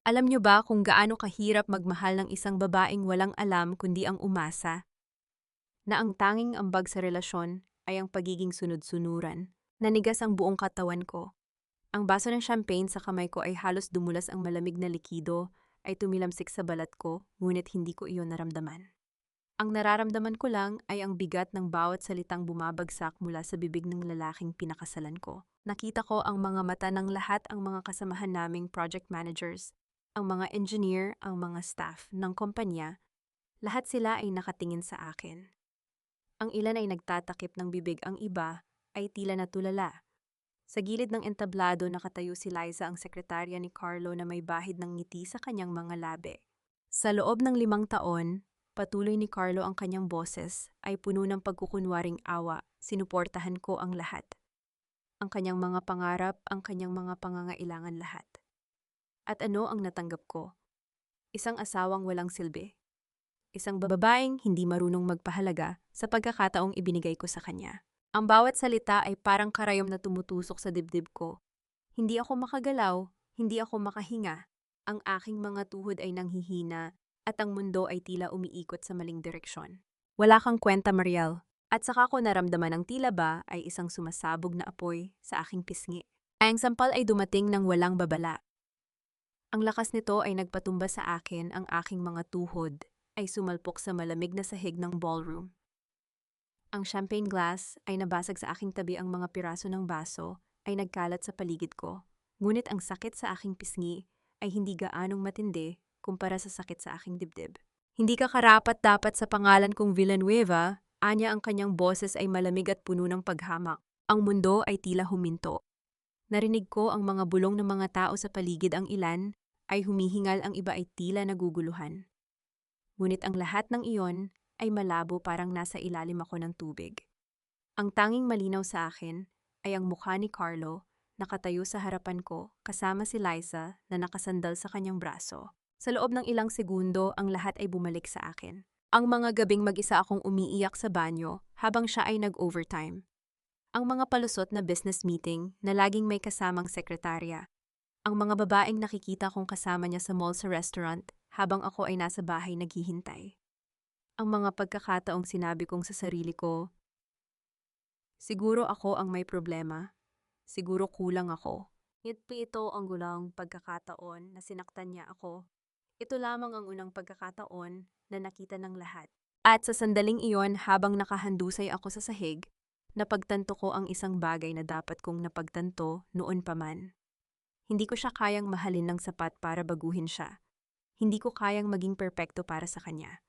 Alam niyo ba kung gaano kahirap magmahal ng isang babaeng walang alam kundi ang umasa, na ang tanging ambag sa relasyon ay ang pagiging sunod-sunuran? Nanigas ang buong katawan ko. Ang baso ng champagne sa kamay ko ay halos dumulas, ang malamig na likido ay tumilamsik sa balat ko, ngunit hindi ko iyon naramdaman. Ang nararamdaman ko lang ay ang bigat ng bawat salitang bumabagsak mula sa bibig ng lalaking pinakasalan ko. Nakita ko ang mga mata ng lahat, ang mga kasamahan naming project managers, ang mga engineer, ang mga staff ng kumpanya, lahat sila ay nakatingin sa akin. Ang ilan ay nagtatakip ng bibig, ang iba ay tila natulala. Sa gilid ng entablado nakatayo si Liza, ang sekretarya ni Carlo, na may bahid ng ngiti sa kanyang mga labi. Sa loob ng 5 taon, patuloy ni Carlo, ang kanyang boses ay puno ng pagkukunwaring awa. Sinuportahan ko ang lahat. Ang kanyang mga pangarap, ang kanyang mga pangangailangan, lahat. At ano ang natanggap ko? Isang asawang walang silbi. Isang babaeng hindi marunong magpahalaga sa pagkakataong ibinigay ko sa kanya. Ang bawat salita ay parang karayom na tumutusok sa dibdib ko. Hindi ako makagalaw, hindi ako makahinga. Ang aking mga tuhod ay nanghihina at ang mundo ay tila umiikot sa maling direksyon. Wala kang kwenta, Mariel. At saka ko naramdaman ang tila ba ay isang sumasabog na apoy sa aking pisngi. Ang sampal ay dumating ng walang babala. Ang lakas nito ay nagpatumba sa akin, ang aking mga tuhod ay sumalpok sa malamig na sahig ng ballroom. Ang champagne glass ay nabasag sa aking tabi, ang mga piraso ng baso ay nagkalat sa paligid ko. Ngunit ang sakit sa aking pisngi ay hindi gaanong matindi kumpara sa sakit sa aking dibdib. Hindi ka karapat-dapat sa pangalan kong Villanueva, anya, ang kanyang boses ay malamig at puno ng paghamak. Ang mundo ay tila huminto. Narinig ko ang mga bulong ng mga tao sa paligid, ang ilan ay humihingal, ang iba ay tila naguguluhan. Ngunit ang lahat ng iyon ay malabo, parang nasa ilalim ako ng tubig. Ang tanging malinaw sa akin ay ang mukha ni Carlo, nakatayo sa harapan ko kasama si Liza na nakasandal sa kanyang braso. Sa loob ng ilang segundo, ang lahat ay bumalik sa akin. Ang mga gabing mag-isa akong umiiyak sa banyo habang siya ay nag-overtime. Ang mga palusot na business meeting na laging may kasamang sekretarya. Ang mga babaeng nakikita kong kasama niya sa mall, sa restaurant, habang ako ay nasa bahay naghihintay. Ang mga pagkakataong sinabi kong sa sarili ko, siguro ako ang may problema. Siguro kulang ako. Ito ang gulang pagkakataon na sinaktan niya ako. Ito lamang ang unang pagkakataon na nakita ng lahat. At sa sandaling iyon, habang nakahandusay ako sa sahig, napagtanto ko ang isang bagay na dapat kong napagtanto noon pa man. Hindi ko siya kayang mahalin ng sapat para baguhin siya. Hindi ko kayang maging perpekto para sa kanya.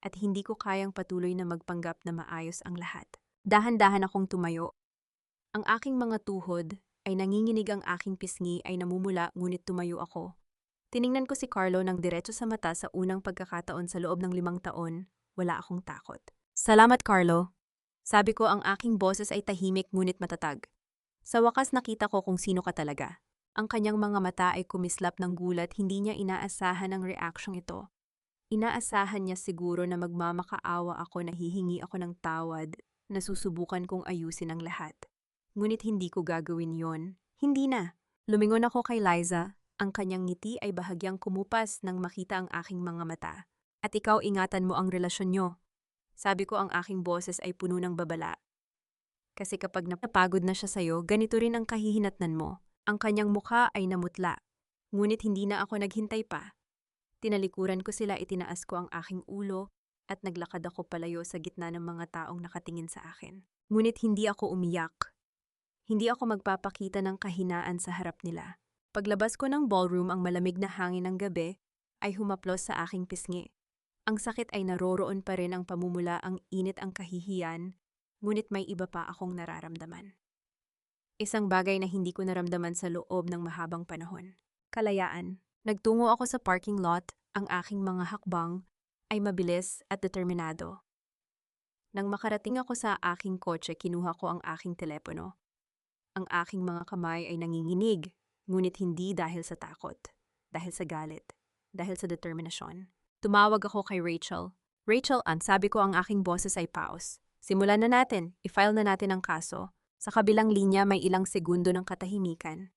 At hindi ko kayang patuloy na magpanggap na maayos ang lahat. Dahan-dahan akong tumayo. Ang aking mga tuhod ay nanginginig, ang aking pisngi ay namumula, ngunit tumayo ako. Tiningnan ko si Carlo ng diretso sa mata. Sa unang pagkakataon sa loob ng 5 taon, wala akong takot. Salamat, Carlo. Sabi ko, ang aking boses ay tahimik ngunit matatag. Sa wakas nakita ko kung sino ka talaga. Ang kanyang mga mata ay kumislap ng gulat, hindi niya inaasahan ang reaksyong ito. Inaasahan niya siguro na magmamakaawa ako, na hihingi ako ng tawad, na susubukan kong ayusin ang lahat. Ngunit hindi ko gagawin yon. Hindi na. Lumingon ako kay Liza. Ang kanyang ngiti ay bahagyang kumupas nang makita ang aking mga mata. At ikaw, ingatan mo ang relasyon nyo. Sabi ko, ang aking boses ay puno ng babala. Kasi kapag napagod na siya sa'yo, ganito rin ang kahihinatnan mo. Ang kanyang mukha ay namutla. Ngunit hindi na ako naghintay pa. Tinalikuran ko sila, itinaas ko ang aking ulo, at naglakad ako palayo sa gitna ng mga taong nakatingin sa akin. Ngunit hindi ako umiyak. Hindi ako magpapakita ng kahinaan sa harap nila. Paglabas ko ng ballroom, ang malamig na hangin ng gabi ay humaplos sa aking pisngi. Ang sakit ay naroroon pa rin, ang pamumula, ang init, ang kahihiyan, ngunit may iba pa akong nararamdaman. Isang bagay na hindi ko naramdaman sa loob ng mahabang panahon. Kalayaan. Nagtungo ako sa parking lot, ang aking mga hakbang ay mabilis at determinado. Nang makarating ako sa aking kotse, kinuha ko ang aking telepono. Ang aking mga kamay ay nanginginig, ngunit hindi dahil sa takot, dahil sa galit, dahil sa determinasyon. Tumawag ako kay Rachel. Rachel, sabi ko, ang aking boses ay paos. Simulan na natin, i-file na natin ang kaso. Sa kabilang linya may ilang segundo ng katahimikan.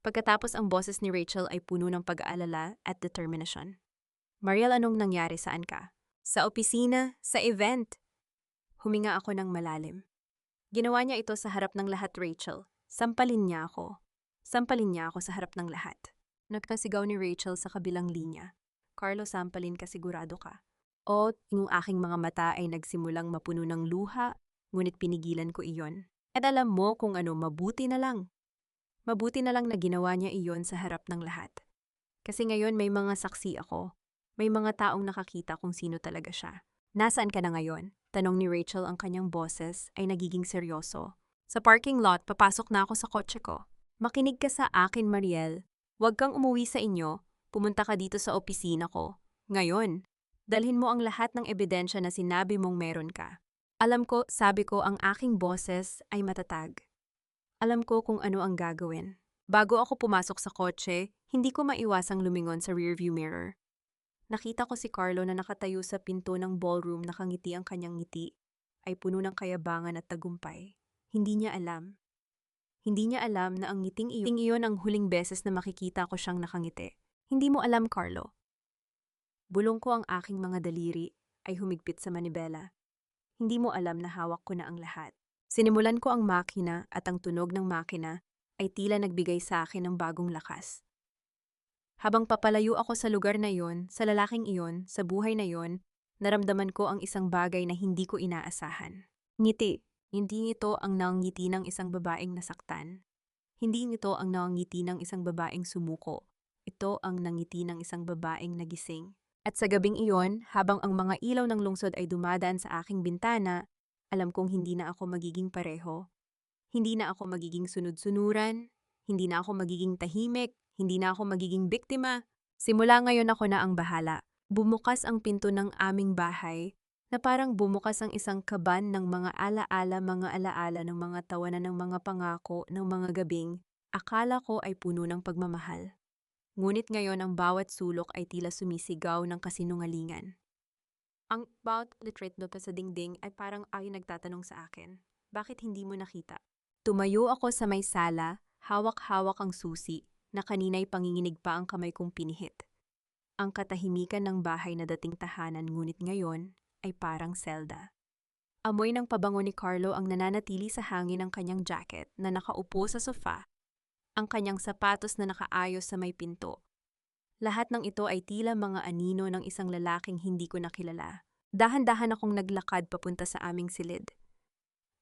Pagkatapos ang boses ni Rachel ay puno ng pag-aalala at determinasyon. Mariel, anong nangyari? Saan ka? Sa opisina, sa event. Huminga ako ng malalim. Ginawa niya ito sa harap ng lahat, Rachel. Sampalin niya ako. Sampalin niya ako sa harap ng lahat. Nagkasigaw ni Rachel sa kabilang linya. Carlo, sampalin ka, sigurado ka. O, yung aking mga mata ay nagsimulang mapuno ng luha, ngunit pinigilan ko iyon. At alam mo kung ano, mabuti na lang. Mabuti na lang na ginawa niya iyon sa harap ng lahat. Kasi ngayon may mga saksi ako. May mga taong nakakita kung sino talaga siya. Nasaan ka na ngayon? Tanong ni Rachel, ang kanyang boses ay nagiging seryoso. Sa parking lot, papasok na ako sa kotse ko. Makinig ka sa akin, Mariel. Huwag kang umuwi sa inyo. Pumunta ka dito sa opisina ko. Ngayon, dalhin mo ang lahat ng ebidensya na sinabi mong meron ka. Alam ko, sabi ko, ang aking boses ay matatag. Alam ko kung ano ang gagawin. Bago ako pumasok sa kotse, hindi ko maiwasang lumingon sa rearview mirror. Nakita ko si Carlo na nakatayo sa pinto ng ballroom, nakangiti ang kanyang ngiti, ay puno ng kayabangan at tagumpay. Hindi niya alam. Hindi niya alam na ang ngiting iyon ang huling beses na makikita ko siyang nakangiti. Hindi mo alam, Carlo. Bulong ko ang aking mga daliri ay humigpit sa manibela. Hindi mo alam na hawak ko na ang lahat. Sinimulan ko ang makina at ang tunog ng makina ay tila nagbigay sa akin ng bagong lakas. Habang papalayo ako sa lugar na iyon, sa lalaking iyon, sa buhay na iyon, naramdaman ko ang isang bagay na hindi ko inaasahan. Ngiti. Hindi ito ang nangangiti ng isang babaeng nasaktan. Hindi ito ang nangangiti ng isang babaeng sumuko. Ito ang nangiti ng isang babaeng nagising. At sa gabing iyon, habang ang mga ilaw ng lungsod ay dumadaan sa aking bintana, alam kong hindi na ako magiging pareho. Hindi na ako magiging sunod-sunuran. Hindi na ako magiging tahimik. Hindi na ako magiging biktima. Simula ngayon ako na ang bahala. Bumukas ang pinto ng aming bahay na parang bumukas ang isang kaban ng mga alaala ng mga tawanan ng mga pangako ng mga gabing akala ko ay puno ng pagmamahal. Ngunit ngayon ang bawat sulok ay tila sumisigaw ng kasinungalingan. Ang bawat literate doon sa dingding ay parang ay nagtatanong sa akin, bakit hindi mo nakita? Tumayo ako sa may sala, hawak-hawak ang susi, na kanina'y panginginig pa ang kamay kong pinihit. Ang katahimikan ng bahay na dating tahanan ngunit ngayon ay parang selda. Amoy ng pabango ni Carlo ang nananatili sa hangin ng kanyang jacket na nakaupo sa sofa, ang kanyang sapatos na nakaayos sa may pinto. Lahat ng ito ay tila mga anino ng isang lalaking hindi ko nakilala. Dahan-dahan akong naglakad papunta sa aming silid.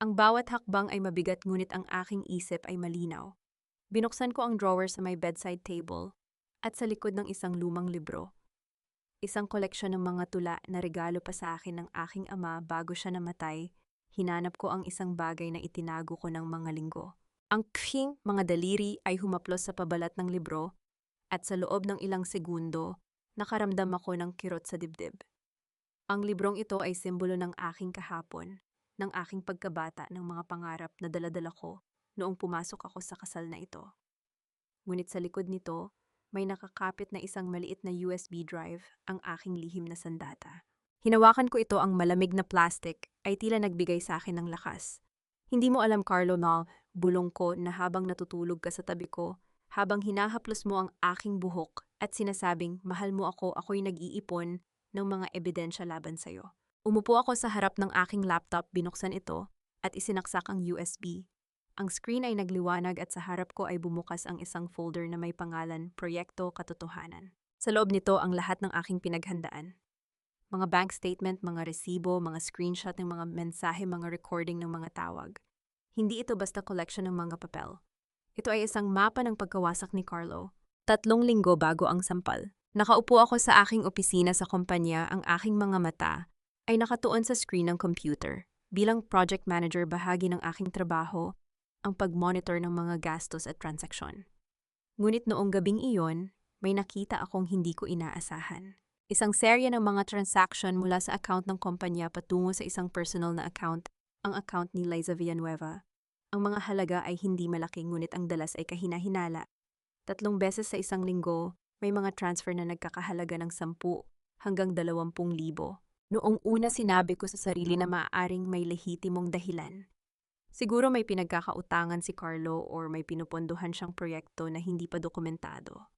Ang bawat hakbang ay mabigat ngunit ang aking isip ay malinaw. Binuksan ko ang drawer sa may bedside table at sa likod ng isang lumang libro. Isang koleksyon ng mga tula na regalo pa sa akin ng aking ama bago siya namatay, hinanap ko ang isang bagay na itinago ko ng mga linggo. Ang king mga daliri ay humaplos sa pabalat ng libro at sa loob ng ilang segundo, nakaramdam ako ng kirot sa dibdib. Ang librong ito ay simbolo ng aking kahapon, ng aking pagkabata, ng mga pangarap na daladala ko noong pumasok ako sa kasal na ito. Ngunit sa likod nito, may nakakapit na isang maliit na USB drive, ang aking lihim na sandata. Hinawakan ko ito, ang malamig na plastic ay tila nagbigay sa akin ng lakas. Hindi mo alam, Carlo, na bulong ko na habang natutulog ka sa tabi ko, habang hinahaplos mo ang aking buhok at sinasabing mahal mo ako, ako'y nag-iipon ng mga ebidensya laban sa'yo. Umupo ako sa harap ng aking laptop, binuksan ito at isinaksak ang USB. Ang screen ay nagliwanag at sa harap ko ay bumukas ang isang folder na may pangalan, Proyekto Katotohanan. Sa loob nito ang lahat ng aking pinaghandaan. Mga bank statement, mga resibo, mga screenshot ng mga mensahe, mga recording ng mga tawag. Hindi ito basta collection ng mga papel. Ito ay isang mapa ng pagkawasak ni Carlo. 3 linggo bago ang sampal. Nakaupo ako sa aking opisina sa kumpanya, ang aking mga mata ay nakatuon sa screen ng computer. Bilang project manager, bahagi ng aking trabaho ang pag-monitor ng mga gastos at transaksyon. Ngunit noong gabing iyon, may nakita akong hindi ko inaasahan. Isang serya ng mga transaction mula sa account ng kumpanya patungo sa isang personal na account, ang account ni Liza Villanueva. Ang mga halaga ay hindi malaki ngunit ang dalas ay kahina-hinala. 3 beses sa isang linggo, may mga transfer na nagkakahalaga ng 10 hanggang 20,000. Noong una sinabi ko sa sarili na maaaring may lehitimong dahilan. Siguro may pinagkakautangan si Carlo or may pinupondohan siyang proyekto na hindi pa dokumentado.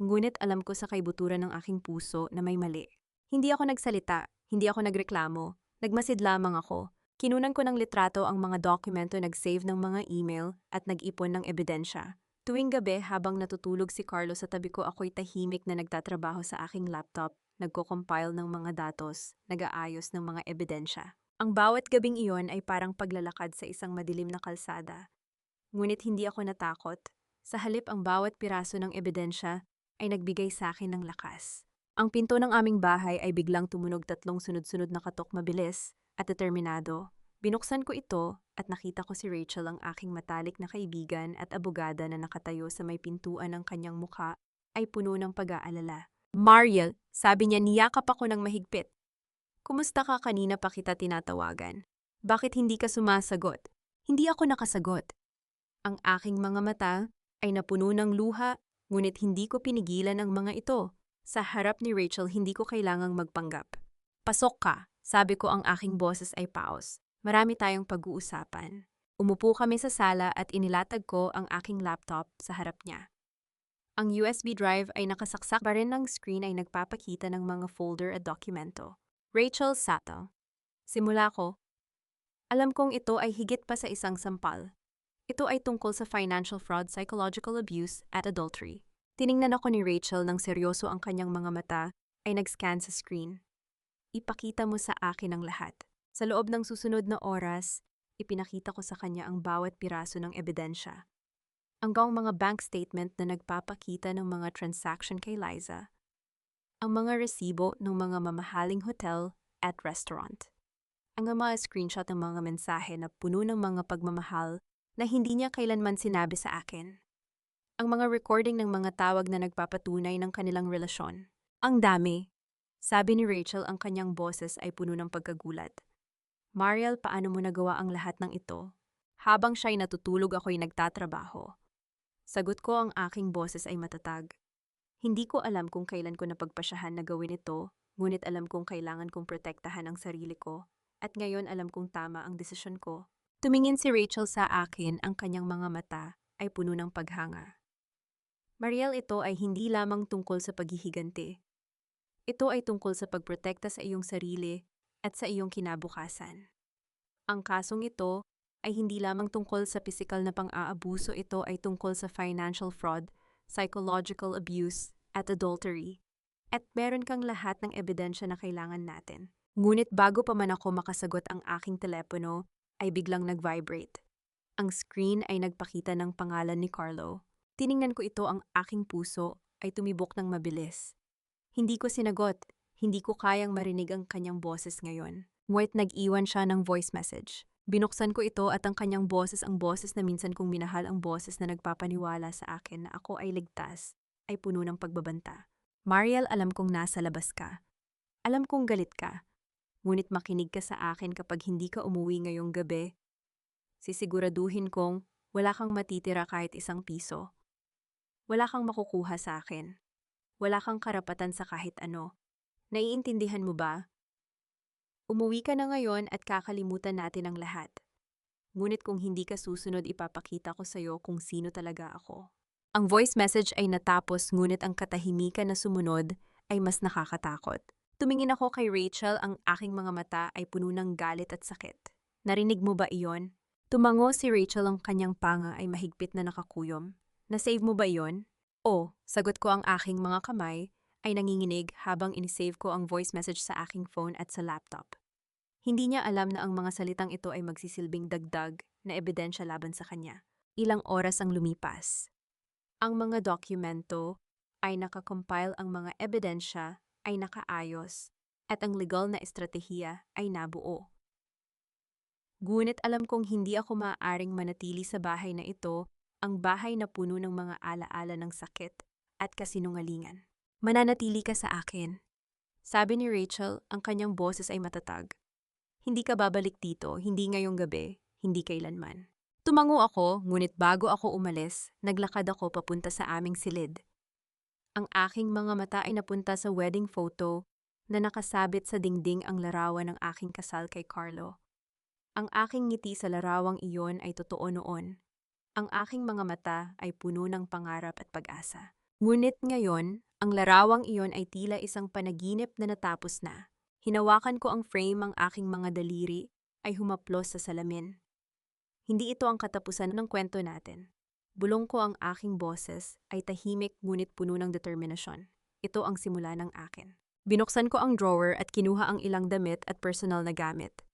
Ngunit alam ko sa kaibuturan ng aking puso na may mali. Hindi ako nagsalita, hindi ako nagreklamo, nagmasid lamang ako. Kinunan ko ng litrato ang mga dokumento, nag-save ng mga email at nag-ipon ng ebidensya. Tuwing gabi habang natutulog si Carlo sa tabi ko, ako'y tahimik na nagtatrabaho sa aking laptop, nagko-compile ng mga datos, nag-aayos ng mga ebidensya. Ang bawat gabing iyon ay parang paglalakad sa isang madilim na kalsada. Ngunit hindi ako natakot. Sa halip, ang bawat piraso ng ebidensya ay nagbigay sa akin ng lakas. Ang pinto ng aming bahay ay biglang tumunog, 3 sunod-sunod na katok, mabilis at determinado. Binuksan ko ito at nakita ko si Rachel, ang aking matalik na kaibigan at abogada na nakatayo sa may pintuan. Ng kanyang mukha ay puno ng pag-aalala. "Mariel," sabi niya, niyakap ako ng mahigpit. "Kumusta ka? Kanina pa kita tinatawagan. Bakit hindi ka sumasagot?" Hindi ako nakasagot. Ang aking mga mata ay napuno ng luha, ngunit hindi ko pinigilan ang mga ito. Sa harap ni Rachel, hindi ko kailangang magpanggap. "Pasok ka," sabi ko, ang aking boses ay paos. "Marami tayong pag-uusapan." Umupo kami sa sala at inilatag ko ang aking laptop sa harap niya. Ang USB drive ay nakasaksak pa rin, ng screen ay nagpapakita ng mga folder at dokumento. Rachel Sato. Simula ko, alam kong ito ay higit pa sa isang sampal. Ito ay tungkol sa financial fraud, psychological abuse, at adultery. Tiningnan ako ni Rachel ng seryoso, ang kanyang mga mata ay nag-scan sa screen. "Ipakita mo sa akin ang lahat." Sa loob ng susunod na oras, ipinakita ko sa kanya ang bawat piraso ng ebidensya. Hanggang mga bank statement na nagpapakita ng mga transaction kay Liza, ang mga resibo ng mga mamahaling hotel at restaurant, ang mga screenshot ng mga mensahe na puno ng mga pagmamahal na hindi niya kailanman sinabi sa akin, ang mga recording ng mga tawag na nagpapatunay ng kanilang relasyon. "Ang dami," sabi ni Rachel, ang kanyang boses ay puno ng pagkagulat. "Mariel, paano mo nagawa ang lahat ng ito?" Habang siya'y natutulog, ako'y nagtatrabaho. Sagot ko, ang aking boses ay matatag. Hindi ko alam kung kailan ko napagpasyahan na gawin ito, ngunit alam kong kailangan kong protektahan ang sarili ko, at ngayon alam kong tama ang desisyon ko. Tumingin si Rachel sa akin, ang kanyang mga mata ay puno ng paghanga. "Mariel, ito ay hindi lamang tungkol sa paghihiganti. Ito ay tungkol sa pagprotekta sa iyong sarili at sa iyong kinabukasan. Ang kasong ito ay hindi lamang tungkol sa pisikal na pang-aabuso, ito ay tungkol sa financial fraud, psychological abuse, at adultery. At meron kang lahat ng ebidensya na kailangan natin." Ngunit bago pa man ako makasagot, ang aking telepono ay biglang nag-vibrate. Ang screen ay nagpakita ng pangalan ni Carlo. Tiningnan ko ito, ang aking puso ay tumibok ng mabilis. Hindi ko sinagot, hindi ko kayang marinig ang kanyang boses ngayon. Ngunit nag-iwan siya ng voice message. Binuksan ko ito at ang kanyang boses, ang boses na minsan kong minahal, ang boses na nagpapaniwala sa akin na ako ay ligtas, ay puno ng pagbabanta. "Mariel, alam kong nasa labas ka. Alam kong galit ka. Ngunit makinig ka sa akin, kapag hindi ka umuwi ngayong gabi, sisiguraduhin kong wala kang matitira kahit isang piso. Wala kang makukuha sa akin. Wala kang karapatan sa kahit ano. Naiintindihan mo ba? Umuwi ka na ngayon at kakalimutan natin ang lahat. Ngunit kung hindi ka susunod, ipapakita ko sa'yo kung sino talaga ako." Ang voice message ay natapos, ngunit ang katahimikan na sumunod ay mas nakakatakot. Tumingin ako kay Rachel, ang aking mga mata ay puno ng galit at sakit. "Narinig mo ba iyon?" Tumango si Rachel, ang kanyang panga ay mahigpit na nakakuyom. "Na-save mo ba iyon?" "O," sagot ko, ang aking mga kamay ay nanginginig habang inisave ko ang voice message sa aking phone at sa laptop. Hindi niya alam na ang mga salitang ito ay magsisilbing dagdag na ebidensya laban sa kanya. Ilang oras ang lumipas. Ang mga dokumento ay nakakompile, ang mga ebidensya ay nakaayos, at ang legal na estratehiya ay nabuo. Ngunit alam kong hindi ako maaaring manatili sa bahay na ito, ang bahay na puno ng mga alaala ng sakit at kasinungalingan. "Mananatili ka sa akin," sabi ni Rachel, ang kanyang boses ay matatag. "Hindi ka babalik dito, hindi ngayong gabi, hindi kailanman." Tumango ako, ngunit bago ako umalis, naglakad ako papunta sa aming silid. Ang aking mga mata ay napunta sa wedding photo na nakasabit sa dingding, ang larawan ng aking kasal kay Carlo. Ang aking ngiti sa larawang iyon ay totoo noon. Ang aking mga mata ay puno ng pangarap at pag-asa. Ngunit ngayon, ang larawang iyon ay tila isang panaginip na natapos na. Hinawakan ko ang frame, ang aking mga daliri ay humaplos sa salamin. Hindi ito ang katapusan ng kwento natin. Bulong ko ang aking boses ay tahimik ngunit puno ng determinasyon. Ito ang simula ng akin. Binuksan ko ang drawer at kinuha ang ilang damit at personal na gamit.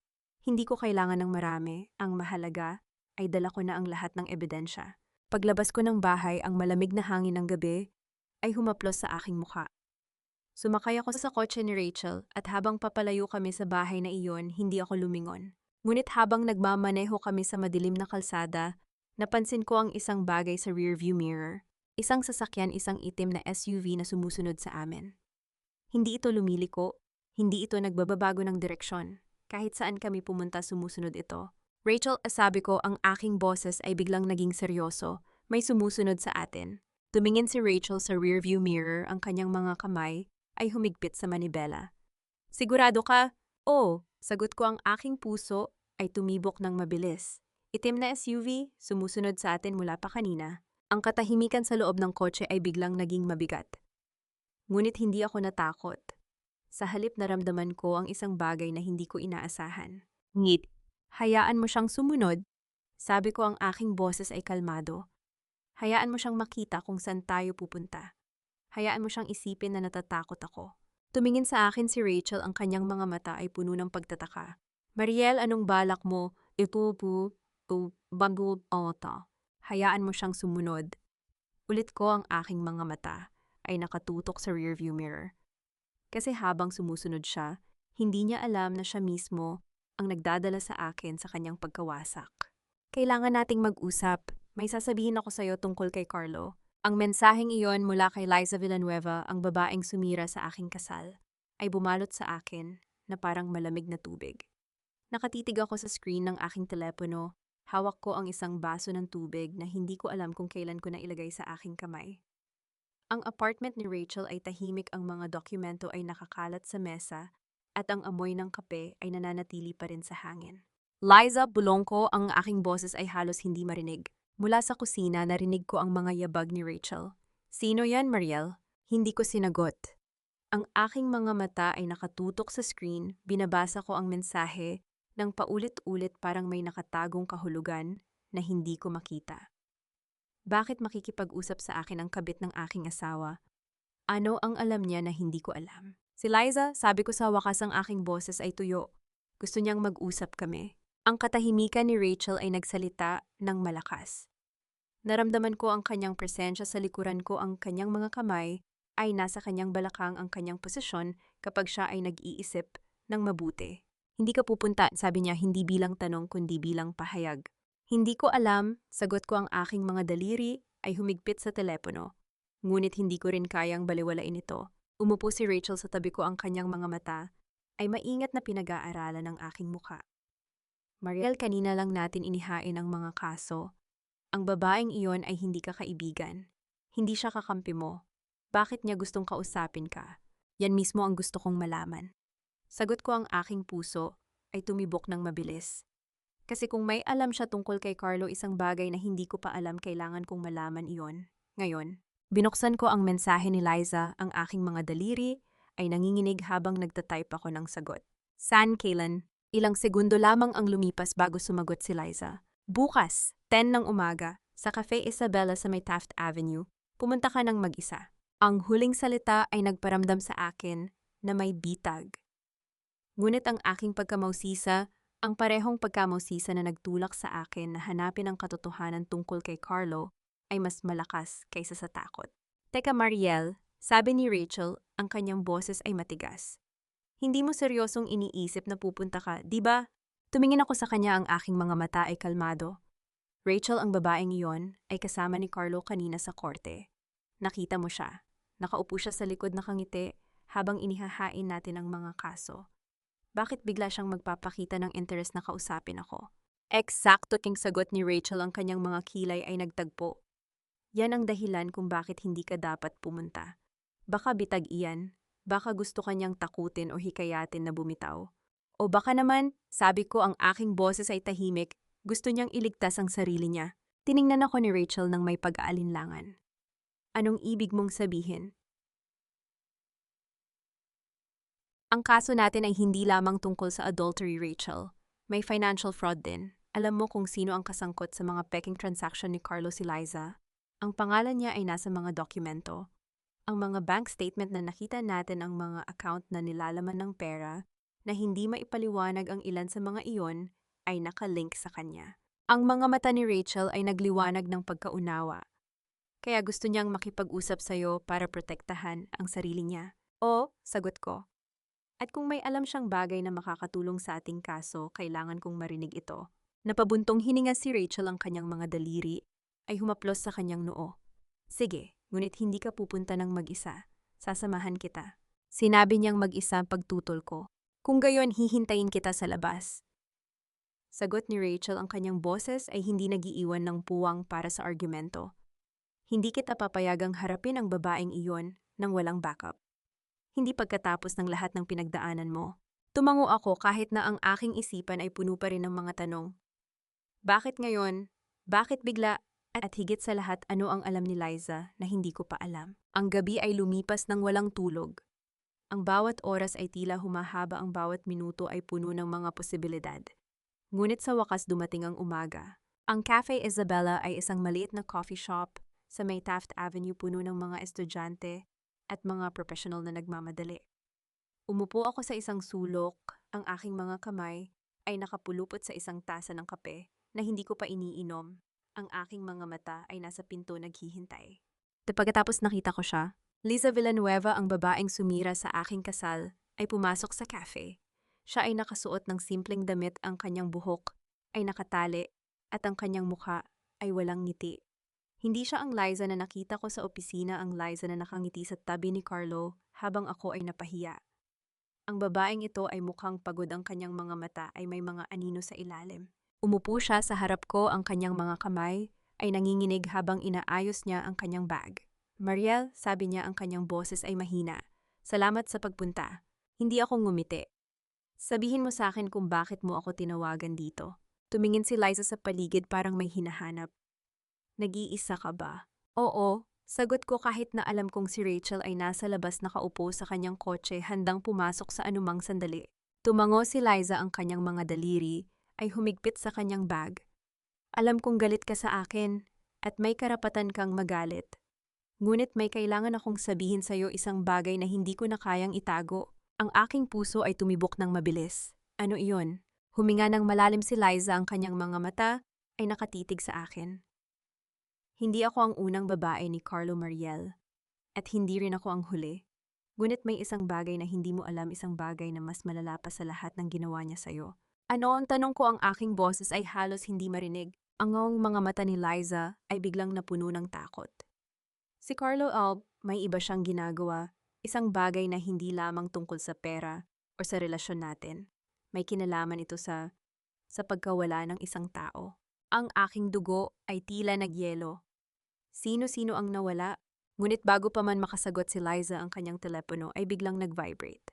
Hindi ko kailangan ng marami, ang mahalaga ay dala ko na ang lahat ng ebidensya. Paglabas ko ng bahay, ang malamig na hangin ng gabi ay humaplos sa aking mukha. Sumakay ako sa kotse ni Rachel at habang papalayo kami sa bahay na iyon, hindi ako lumingon. Ngunit habang nagmamaneho kami sa madilim na kalsada, napansin ko ang isang bagay sa rearview mirror. Isang sasakyan, isang itim na SUV na sumusunod sa amin. Hindi ito lumiliko, hindi ito nagbababago ng direksyon. Kahit saan kami pumunta, sumusunod ito. Rachel, sabi ko, ang aking boses ay biglang naging seryoso. May sumusunod sa atin. Tumingin si Rachel sa rearview mirror, ang kanyang mga kamay ay humigpit sa manibela. Sigurado ka? Oo, sagot ko, ang aking puso ay tumibok ng mabilis. Itim na SUV, sumusunod sa atin mula pa kanina. Ang katahimikan sa loob ng kotse ay biglang naging mabigat. Ngunit hindi ako natakot. Sa halip naramdaman ko ang isang bagay na hindi ko inaasahan. Ngit, hayaan mo siyang sumunod. Sabi ko, ang aking boses ay kalmado. Hayaan mo siyang makita kung saan tayo pupunta. Hayaan mo siyang isipin na natatakot ako. Tumingin sa akin si Rachel, ang kanyang mga mata ay puno ng pagtataka. Mariel, anong balak mo? Ito po, bago ata. Hayaan mo siyang sumunod. Ulit ko, ang aking mga mata ay nakatutok sa rearview mirror. Kasi habang sumusunod siya, hindi niya alam na siya mismo ang nagdadala sa akin sa kanyang pagkawasak. Kailangan nating mag-usap. May sasabihin ako sa'yo tungkol kay Carlo. Ang mensaheng iyon mula kay Liza Villanueva, ang babaeng sumira sa aking kasal, ay bumalot sa akin na parang malamig na tubig. Nakatitig ako sa screen ng aking telepono, hawak ko ang isang baso ng tubig na hindi ko alam kung kailan ko na ilagay sa aking kamay. Ang apartment ni Rachel ay tahimik, ang mga dokumento ay nakakalat sa mesa at ang amoy ng kape ay nananatili pa rin sa hangin. Liza, bulong ko, ang aking boses ay halos hindi marinig. Mula sa kusina, narinig ko ang mga yabag ni Rachel. Sino yan, Mariel? Hindi ko sinagot. Ang aking mga mata ay nakatutok sa screen, binabasa ko ang mensahe ng paulit-ulit, parang may nakatagong kahulugan na hindi ko makita. Bakit makikipag-usap sa akin ang kabit ng aking asawa? Ano ang alam niya na hindi ko alam? Si Liza, sabi ko, sa wakas ang aking boses ay tuyo. Gusto niyang mag-usap kami. Ang katahimikan ni Rachel ay nagsalita ng malakas. Naramdaman ko ang kanyang presensya sa likuran ko, ang kanyang mga kamay ay nasa kanyang balakang, ang kanyang posisyon kapag siya ay nag-iisip ng mabuti. Hindi ka pupunta, sabi niya, hindi bilang tanong kundi bilang pahayag. Hindi ko alam, sagot ko, ang aking mga daliri ay humigpit sa telepono. Ngunit hindi ko rin kayang baliwalain ito. Umupo si Rachel sa tabi ko, ang kanyang mga mata ay maingat na pinag-aaralan ng aking mukha. Mariel, kanina lang natin inihain ang mga kaso. Ang babaeng iyon ay hindi ka kaibigan. Hindi siya kakampi mo. Bakit niya gustong kausapin ka? Yan mismo ang gusto kong malaman. Sagot ko, ang aking puso ay tumibok ng mabilis. Kasi kung may alam siya tungkol kay Carlo, isang bagay na hindi ko pa alam, kailangan kong malaman iyon. Ngayon, binuksan ko ang mensahe ni Liza, ang aking mga daliri ay nanginginig habang nagtatype ako ng sagot. San, kailan? Ilang segundo lamang ang lumipas bago sumagot si Liza. Bukas, 10 ng umaga, sa Cafe Isabela sa may Taft Avenue, pumunta ka ng mag-isa. Ang huling salita ay nagparamdam sa akin na may bitag. Ngunit ang aking pagkamausisa, ang parehong pagkamausisa na nagtulak sa akin na hanapin ang katotohanan tungkol kay Carlo, ay mas malakas kaysa sa takot. Teka, Mariel, sabi ni Rachel, ang kanyang boses ay matigas. Hindi mo seryosong iniisip na pupunta ka, di ba? Tumingin ako sa kanya, ang aking mga mata ay kalmado. Rachel, ang babaeng iyon ay kasama ni Carlo kanina sa korte. Nakita mo siya. Nakaupo siya sa likod, nakangiti habang inihahain natin ang mga kaso. Bakit bigla siyang magpapakita ng interes na kausapin ako? Eksakto king sagot ni Rachel, ang kanyang mga kilay ay nagtagpo. Yan ang dahilan kung bakit hindi ka dapat pumunta. Baka bitag iyan, baka gusto kanyang takutin o hikayatin na bumitaw. O baka naman, sabi ko ang aking boses ay tahimik, gusto niyang iligtas ang sarili niya. Tiningnan ako ni Rachel ng may pag-aalinlangan. Anong ibig mong sabihin? Ang kaso natin ay hindi lamang tungkol sa adultery, Rachel. May financial fraud din. Alam mo kung sino ang kasangkot sa mga peking transaction ni Carlos Eliza? Ang pangalan niya ay nasa mga dokumento. Ang mga bank statement na nakita natin ang mga account na nilalaman ng pera na hindi maipaliwanag ang ilan sa mga iyon ay nakalink sa kanya. Ang mga mata ni Rachel ay nagliwanag ng pagkaunawa. Kaya gusto niyang makipag-usap sa'yo para protektahan ang sarili niya. O, sagot ko. At kung may alam siyang bagay na makakatulong sa ating kaso, kailangan kong marinig ito. Napabuntong hininga si Rachel ang kanyang mga daliri, ay humaplos sa kanyang noo. Sige, ngunit hindi ka pupunta ng mag-isa. Sasamahan kita. Sinabi niyang mag-isa ang pagtutol ko. Kung gayon, hihintayin kita sa labas. Sagot ni Rachel, ang kanyang boses ay hindi nagiiwan ng puwang para sa argumento. Hindi kita papayagang harapin ang babaeng iyon nang walang backup. Hindi pagkatapos ng lahat ng pinagdaanan mo. Tumango ako kahit na ang aking isipan ay puno pa rin ng mga tanong. Bakit ngayon? Bakit bigla? At higit sa lahat, ano ang alam ni Liza na hindi ko pa alam? Ang gabi ay lumipas ng walang tulog. Ang bawat oras ay tila humahaba, ang bawat minuto ay puno ng mga posibilidad. Ngunit sa wakas dumating ang umaga. Ang Cafe Isabella ay isang maliit na coffee shop sa may Taft Avenue, puno ng mga estudyante at mga professional na nagmamadali. Umupo ako sa isang sulok, ang aking mga kamay ay nakapulupot sa isang tasa ng kape na hindi ko pa iniinom. Ang aking mga mata ay nasa pinto naghihintay. Pagkatapos nakita ko siya, Liza Villanueva, ang babaeng sumira sa aking kasal, ay pumasok sa cafe. Siya ay nakasuot ng simpleng damit, ang kanyang buhok ay nakatali at ang kanyang mukha ay walang ngiti. Hindi siya ang Liza na nakita ko sa opisina, ang Liza na nakangiti sa tabi ni Carlo habang ako ay napahiya. Ang babaeng ito ay mukhang pagod, ang kanyang mga mata ay may mga anino sa ilalim. Umupo siya sa harap ko, ang kanyang mga kamay ay nanginginig habang inaayos niya ang kanyang bag. Mariel, sabi niya, ang kanyang boses ay mahina. Salamat sa pagpunta. Hindi ako ngumiti. Sabihin mo sa akin kung bakit mo ako tinawagan dito. Tumingin si Liza sa paligid, parang may hinahanap. Nag-iisa ka ba? Oo, sagot ko kahit na alam kong si Rachel ay nasa labas nakaupo sa kanyang kotse handang pumasok sa anumang sandali. Tumango si Liza, ang kanyang mga daliri ay humigpit sa kanyang bag. Alam kong galit ka sa akin at may karapatan kang magalit. Ngunit may kailangan akong sabihin sa'yo, isang bagay na hindi ko na kayang itago. Ang aking puso ay tumibok ng mabilis. Ano iyon? Huminga ng malalim si Liza, ang kanyang mga mata ay nakatitig sa akin. Hindi ako ang unang babae ni Carlo, Mariel. At hindi rin ako ang huli. Ngunit may isang bagay na hindi mo alam, isang bagay na mas malala pa sa lahat ng ginawa niya sa'yo. Ano ang tanong ko? Ang aking boses ay halos hindi marinig. Ang mga mata ni Liza ay biglang napuno ng takot. Si Carlo Alb, may iba siyang ginagawa. Isang bagay na hindi lamang tungkol sa pera o sa relasyon natin. May kinalaman ito sa pagkawala ng isang tao. Ang aking dugo ay tila nagyelo. Sino-sino ang nawala? Ngunit bago pa man makasagot si Liza, ang kanyang telepono ay biglang nag-vibrate.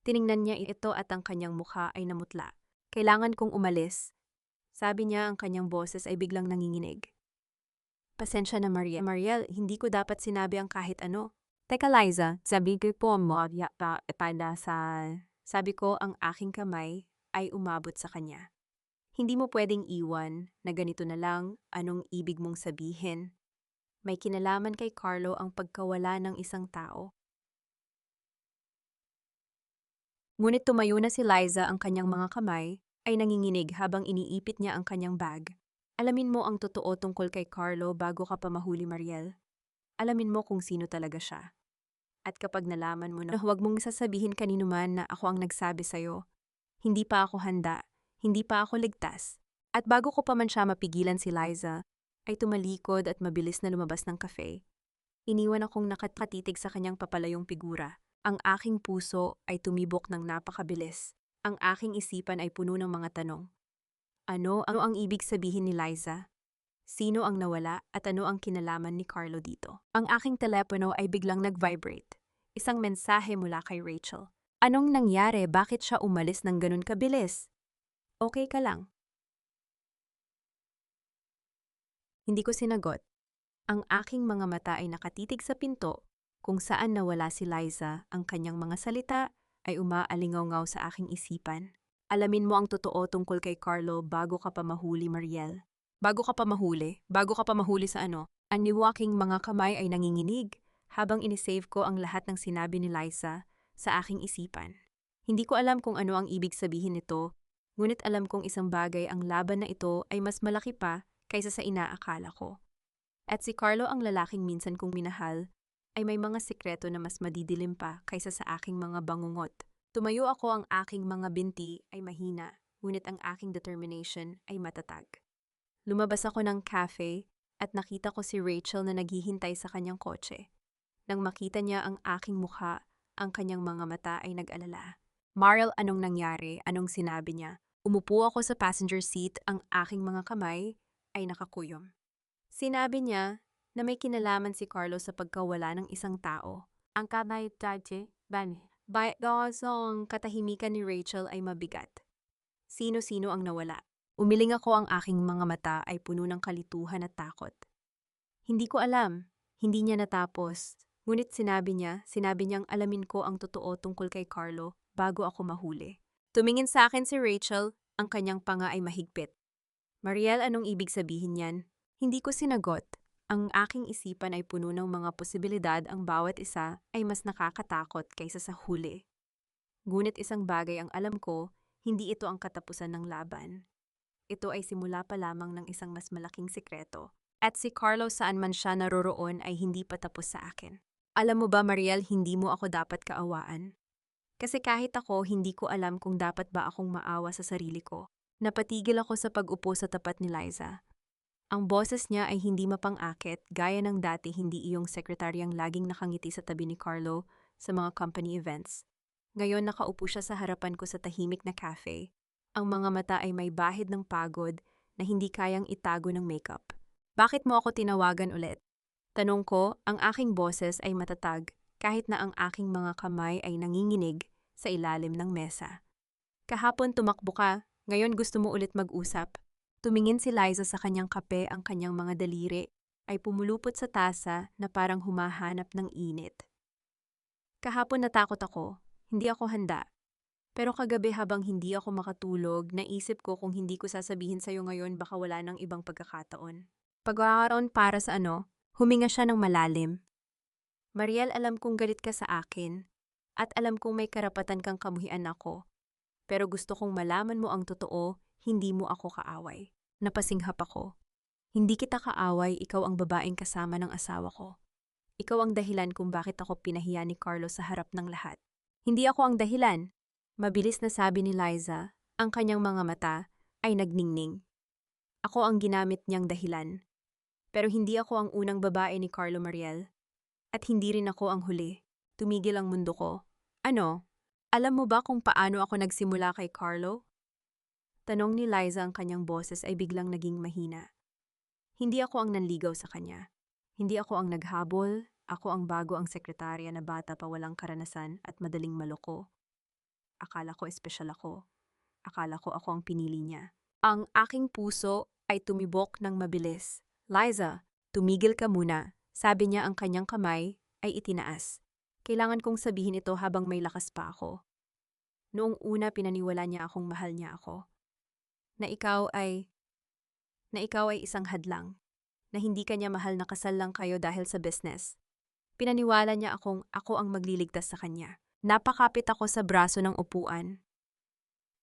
Tiningnan niya ito at ang kanyang mukha ay namutla. Kailangan kong umalis. Sabi niya, ang kanyang boses ay biglang nanginginig. Pasensya na, Mariel, hindi ko dapat sinabi ang kahit ano. Teka Liza, sabi ko po mo, sabi ko, ang aking kamay ay umabot sa kanya. Hindi mo pwedeng iwan na ganito na lang. Anong ibig mong sabihin? May kinalaman kay Carlo ang pagkawala ng isang tao. Ngunit tumayo na si Liza, ang kanyang mga kamay ay nanginginig habang iniipit niya ang kanyang bag. Alamin mo ang totoo tungkol kay Carlo bago ka pa mahuli, Mariel. Alamin mo kung sino talaga siya. At kapag nalaman mo na, huwag mong sasabihin kanino man na ako ang nagsabi sa'yo. Hindi pa ako handa. Hindi pa ako ligtas. At bago ko pa man siya mapigilan, si Liza ay tumalikod at mabilis na lumabas ng cafe. Iniwan akong nakatitig sa kanyang papalayong figura. Ang aking puso ay tumibok ng napakabilis. Ang aking isipan ay puno ng mga tanong. Ano ang ibig sabihin ni Liza? Sino ang nawala at ano ang kinalaman ni Carlo dito? Ang aking telepono ay biglang nag-vibrate. Isang mensahe mula kay Rachel. Anong nangyari? Bakit siya umalis ng ganun kabilis? Okay ka lang? Hindi ko sinagot. Ang aking mga mata ay nakatitig sa pinto, kung saan nawala si Liza, ang kanyang mga salita ay umaalingaw-ngaw sa aking isipan. Alamin mo ang totoo tungkol kay Carlo bago ka pa mahuli, Mariel. Bago ka pa mahuli? Bago ka pa mahuli sa ano? Ang niwaking mga kamay ay nanginginig habang inisave ko ang lahat ng sinabi ni Liza sa aking isipan. Hindi ko alam kung ano ang ibig sabihin nito, ngunit alam kong isang bagay, ang laban na ito ay mas malaki pa kaysa sa inaakala ko. At si Carlo, ang lalaking minsan kong minahal, ay may mga sikreto na mas madidilim pa kaysa sa aking mga bangungot. Tumayo ako, ang aking mga binti ay mahina, ngunit ang aking determination ay matatag. Lumabas ako ng cafe at nakita ko si Rachel na naghihintay sa kanyang kotse. Nang makita niya ang aking mukha, ang kanyang mga mata ay nag-alala. Mariel, anong nangyari? Anong sinabi niya? Umupo ako sa passenger seat, ang aking mga kamay ay nakakuyom. Sinabi niya na may kinalaman si Carlo sa pagkawala ng isang tao. Ang kamay dati, bani. Ang katahimikan ni Rachel ay mabigat. Sino-sino ang nawala? Umiling ako, ang aking mga mata ay puno ng kalituhan at takot. Hindi ko alam. Hindi niya natapos. Ngunit sinabi niyang alamin ko ang totoo tungkol kay Carlo bago ako mahuli. Tumingin sa akin si Rachel, ang kanyang panga ay mahigpit. Mariel, anong ibig sabihin niyan? Hindi ko sinagot. Ang aking isipan ay puno ng mga posibilidad, ang bawat isa ay mas nakakatakot kaysa sa huli. Ngunit isang bagay ang alam ko, hindi ito ang katapusan ng laban. Ito ay simula pa lamang ng isang mas malaking sikreto. At si Carlo, saan man siya naroroon, ay hindi pa tapos sa akin. Alam mo ba, Mariel, hindi mo ako dapat kaawaan. Kasi kahit ako, hindi ko alam kung dapat ba akong maawa sa sarili ko. Napatigil ako sa pag-upo sa tapat ni Liza. Ang boses niya ay hindi mapang-akit, gaya ng dati, hindi iyong sekretaryang laging nakangiti sa tabi ni Carlo sa mga company events. Ngayon nakaupo siya sa harapan ko sa tahimik na cafe. Ang mga mata ay may bahid ng pagod na hindi kayang itago ng makeup. Bakit mo ako tinawagan ulit? Tanong ko, ang aking boses ay matatag kahit na ang aking mga kamay ay nanginginig sa ilalim ng mesa. Kahapon tumakbo ka, ngayon gusto mo ulit mag-usap. Tumingin si Liza sa kanyang kape, ang kanyang mga daliri ay pumulupot sa tasa na parang humahanap ng init. Kahapon natakot ako, hindi ako handa. Pero kagabi habang hindi ako makatulog, naisip ko kung hindi ko sasabihin sa'yo ngayon, baka wala ng ibang pagkakataon. Pagkakaroon para sa ano, huminga siya ng malalim. Mariel, alam kong galit ka sa akin at alam kong may karapatan kang kamuhian ako. Pero gusto kong malaman mo ang totoo, hindi mo ako kaaway. Napasinghap ako. Hindi kita kaaway, ikaw ang babaeng kasama ng asawa ko. Ikaw ang dahilan kung bakit ako pinahiya ni Carlo sa harap ng lahat. Hindi ako ang dahilan. Mabilis na sabi ni Liza, ang kanyang mga mata ay nagningning. Ako ang ginamit niyang dahilan. Pero hindi ako ang unang babae ni Carlo, Mariel. At hindi rin ako ang huli. Tumigil ang mundo ko. Ano? Alam mo ba kung paano ako nagsimula kay Carlo? Tanong ni Liza, ang kanyang boses ay biglang naging mahina. Hindi ako ang nanligaw sa kanya. Hindi ako ang naghabol, ako ang bago ang sekretarya na bata pa, walang karanasan at madaling maloko. Akala ko espesyal ako. Akala ko ako ang pinili niya. Ang aking puso ay tumibok ng mabilis. Liza, tumigil ka muna. Sabi niya, ang kanyang kamay ay itinaas. Kailangan kong sabihin ito habang may lakas pa ako. Noong una pinaniwala niya akong mahal niya ako. Na ikaw ay isang hadlang. Na hindi kanya mahal, na kasal lang kayo dahil sa business. Pinaniwala niya akong ako ang magliligtas sa kanya. Napakapit ako sa braso ng upuan.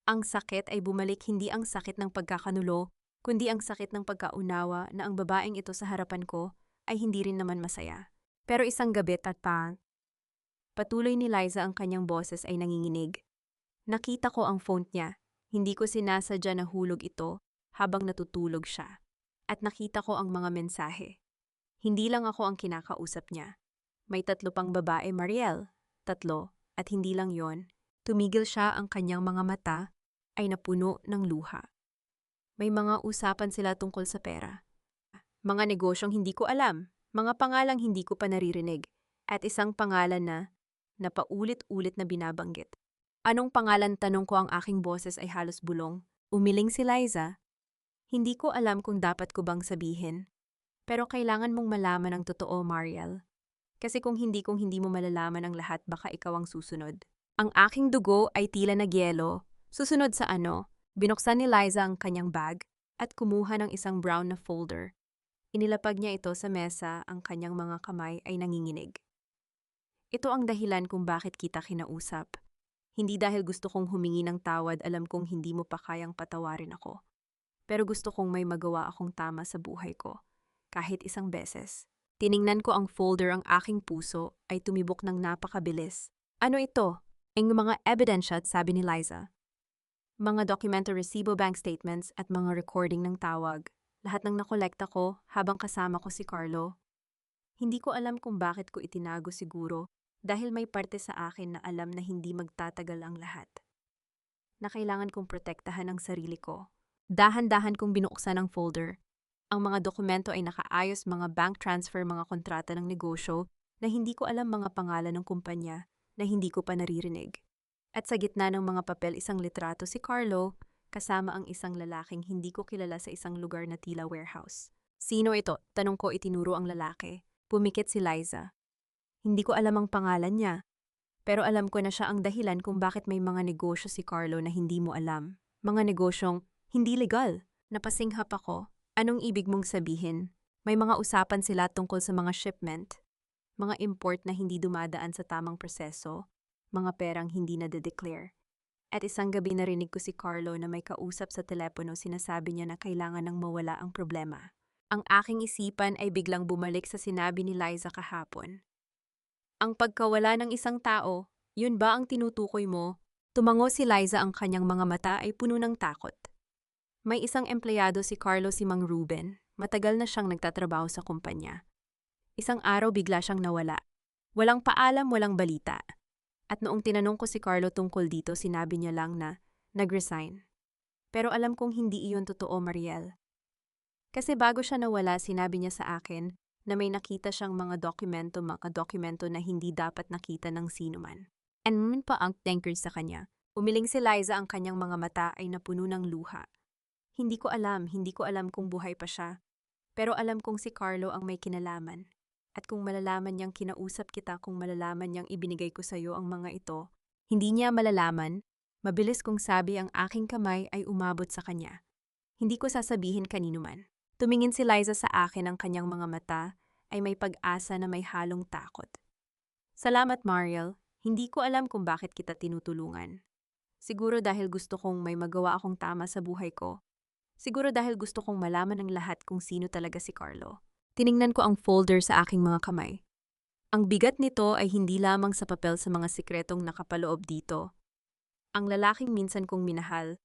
Ang sakit ay bumalik, hindi ang sakit ng pagkakanulo, kundi ang sakit ng pagkaunawa na ang babaeng ito sa harapan ko ay hindi rin naman masaya. Pero isang gabi, patuloy ni Liza, ang kanyang boses ay nanginginig. Nakita ko ang phone niya. Hindi ko sinasadya na hulog ito habang natutulog siya. At nakita ko ang mga mensahe. Hindi lang ako ang kinakausap niya. May 3 pang babae, Mariel. 3. At hindi lang yon. Tumigil siya, ang kanyang mga mata ay napuno ng luha. May mga usapan sila tungkol sa pera. Mga negosyong hindi ko alam. Mga pangalang hindi ko pa naririnig. At isang pangalan na paulit-ulit na binabanggit. Anong pangalan, tanong ko, ang aking boses ay halos bulong. Umiling si Liza. Hindi ko alam kung dapat ko bang sabihin. Pero kailangan mong malaman ang totoo, Mariel. Kasi kung hindi mo malalaman ang lahat, baka ikaw ang susunod. Ang aking dugo ay tila nagyelo. Susunod sa ano? Binuksan ni Liza ang kanyang bag at kumuha ng isang brown na folder. Inilapag niya ito sa mesa, ang kanyang mga kamay ay nanginginig. Ito ang dahilan kung bakit kita kinausap. Hindi dahil gusto kong humingi ng tawad, alam kong hindi mo pa kayang patawarin ako. Pero gusto kong may magawa akong tama sa buhay ko. Kahit isang beses. Tiningnan ko ang folder, ang aking puso ay tumibok ng napakabilis. Ano ito? Ang mga ebidensya, sabi ni Liza. Mga dokumento, resibo, bank statements at mga recording ng tawag. Lahat ng nakolekta ko habang kasama ko si Carlo. Hindi ko alam kung bakit ko itinago, siguro dahil may parte sa akin na alam na hindi magtatagal ang lahat. Na kailangan kong protektahan ang sarili ko. Dahan-dahan kong binuksan ang folder. Ang mga dokumento ay nakaayos, mga bank transfer, mga kontrata ng negosyo na hindi ko alam, mga pangalan ng kumpanya na hindi ko pa naririnig. At sa gitna ng mga papel, isang litrato, si Carlo, kasama ang isang lalaking hindi ko kilala sa isang lugar na tila warehouse. Sino ito? Tanong ko, itinuro ang lalaki. Pumikit si Liza. Hindi ko alam ang pangalan niya. Pero alam ko na siya ang dahilan kung bakit may mga negosyo si Carlo na hindi mo alam. Mga negosyong hindi legal. Napasinghap ako. Anong ibig mong sabihin? May mga usapan sila tungkol sa mga shipment, mga import na hindi dumadaan sa tamang proseso, mga perang hindi na-declare. At isang gabi narinig ko si Carlo na may kausap sa telepono, sinasabi niya na kailangan nang mawala ang problema. Ang aking isipan ay biglang bumalik sa sinabi ni Liza kahapon. Ang pagkawala ng isang tao, yun ba ang tinutukoy mo? Tumango si Liza, ang kanyang mga mata ay puno ng takot. May isang empleyado si Carlo, si Mang Ruben. Matagal na siyang nagtatrabaho sa kumpanya. Isang araw bigla siyang nawala. Walang paalam, walang balita. At noong tinanong ko si Carlo tungkol dito, sinabi niya lang na nag-resign. Pero alam kong hindi iyon totoo, Mariel. Kasi bago siya nawala, sinabi niya sa akin na may nakita siyang mga dokumento na hindi dapat nakita ng sinuman. And nun pa ang tanker sa kanya. Umiling si Liza, ang kanyang mga mata ay napuno ng luha. Hindi ko alam kung buhay pa siya. Pero alam kong si Carlo ang may kinalaman. At kung malalaman niyang kinausap kita, kung malalaman niyang ibinigay ko sa iyo ang mga ito, hindi niya malalaman. Mabilis kong sabi, ang aking kamay ay umabot sa kanya. Hindi ko sasabihin kanino man. Tumingin si Liza sa akin, ang kanyang mga mata ay may pag-asa na may halong takot. Salamat, Mariel. Hindi ko alam kung bakit kita tinutulungan. Siguro dahil gusto kong may magawa akong tama sa buhay ko. Siguro dahil gusto kong malaman ng lahat kung sino talaga si Carlo. Tiningnan ko ang folder sa aking mga kamay. Ang bigat nito ay hindi lamang sa papel, sa mga sikretong nakapaloob dito. Ang lalaking minsan kong minahal,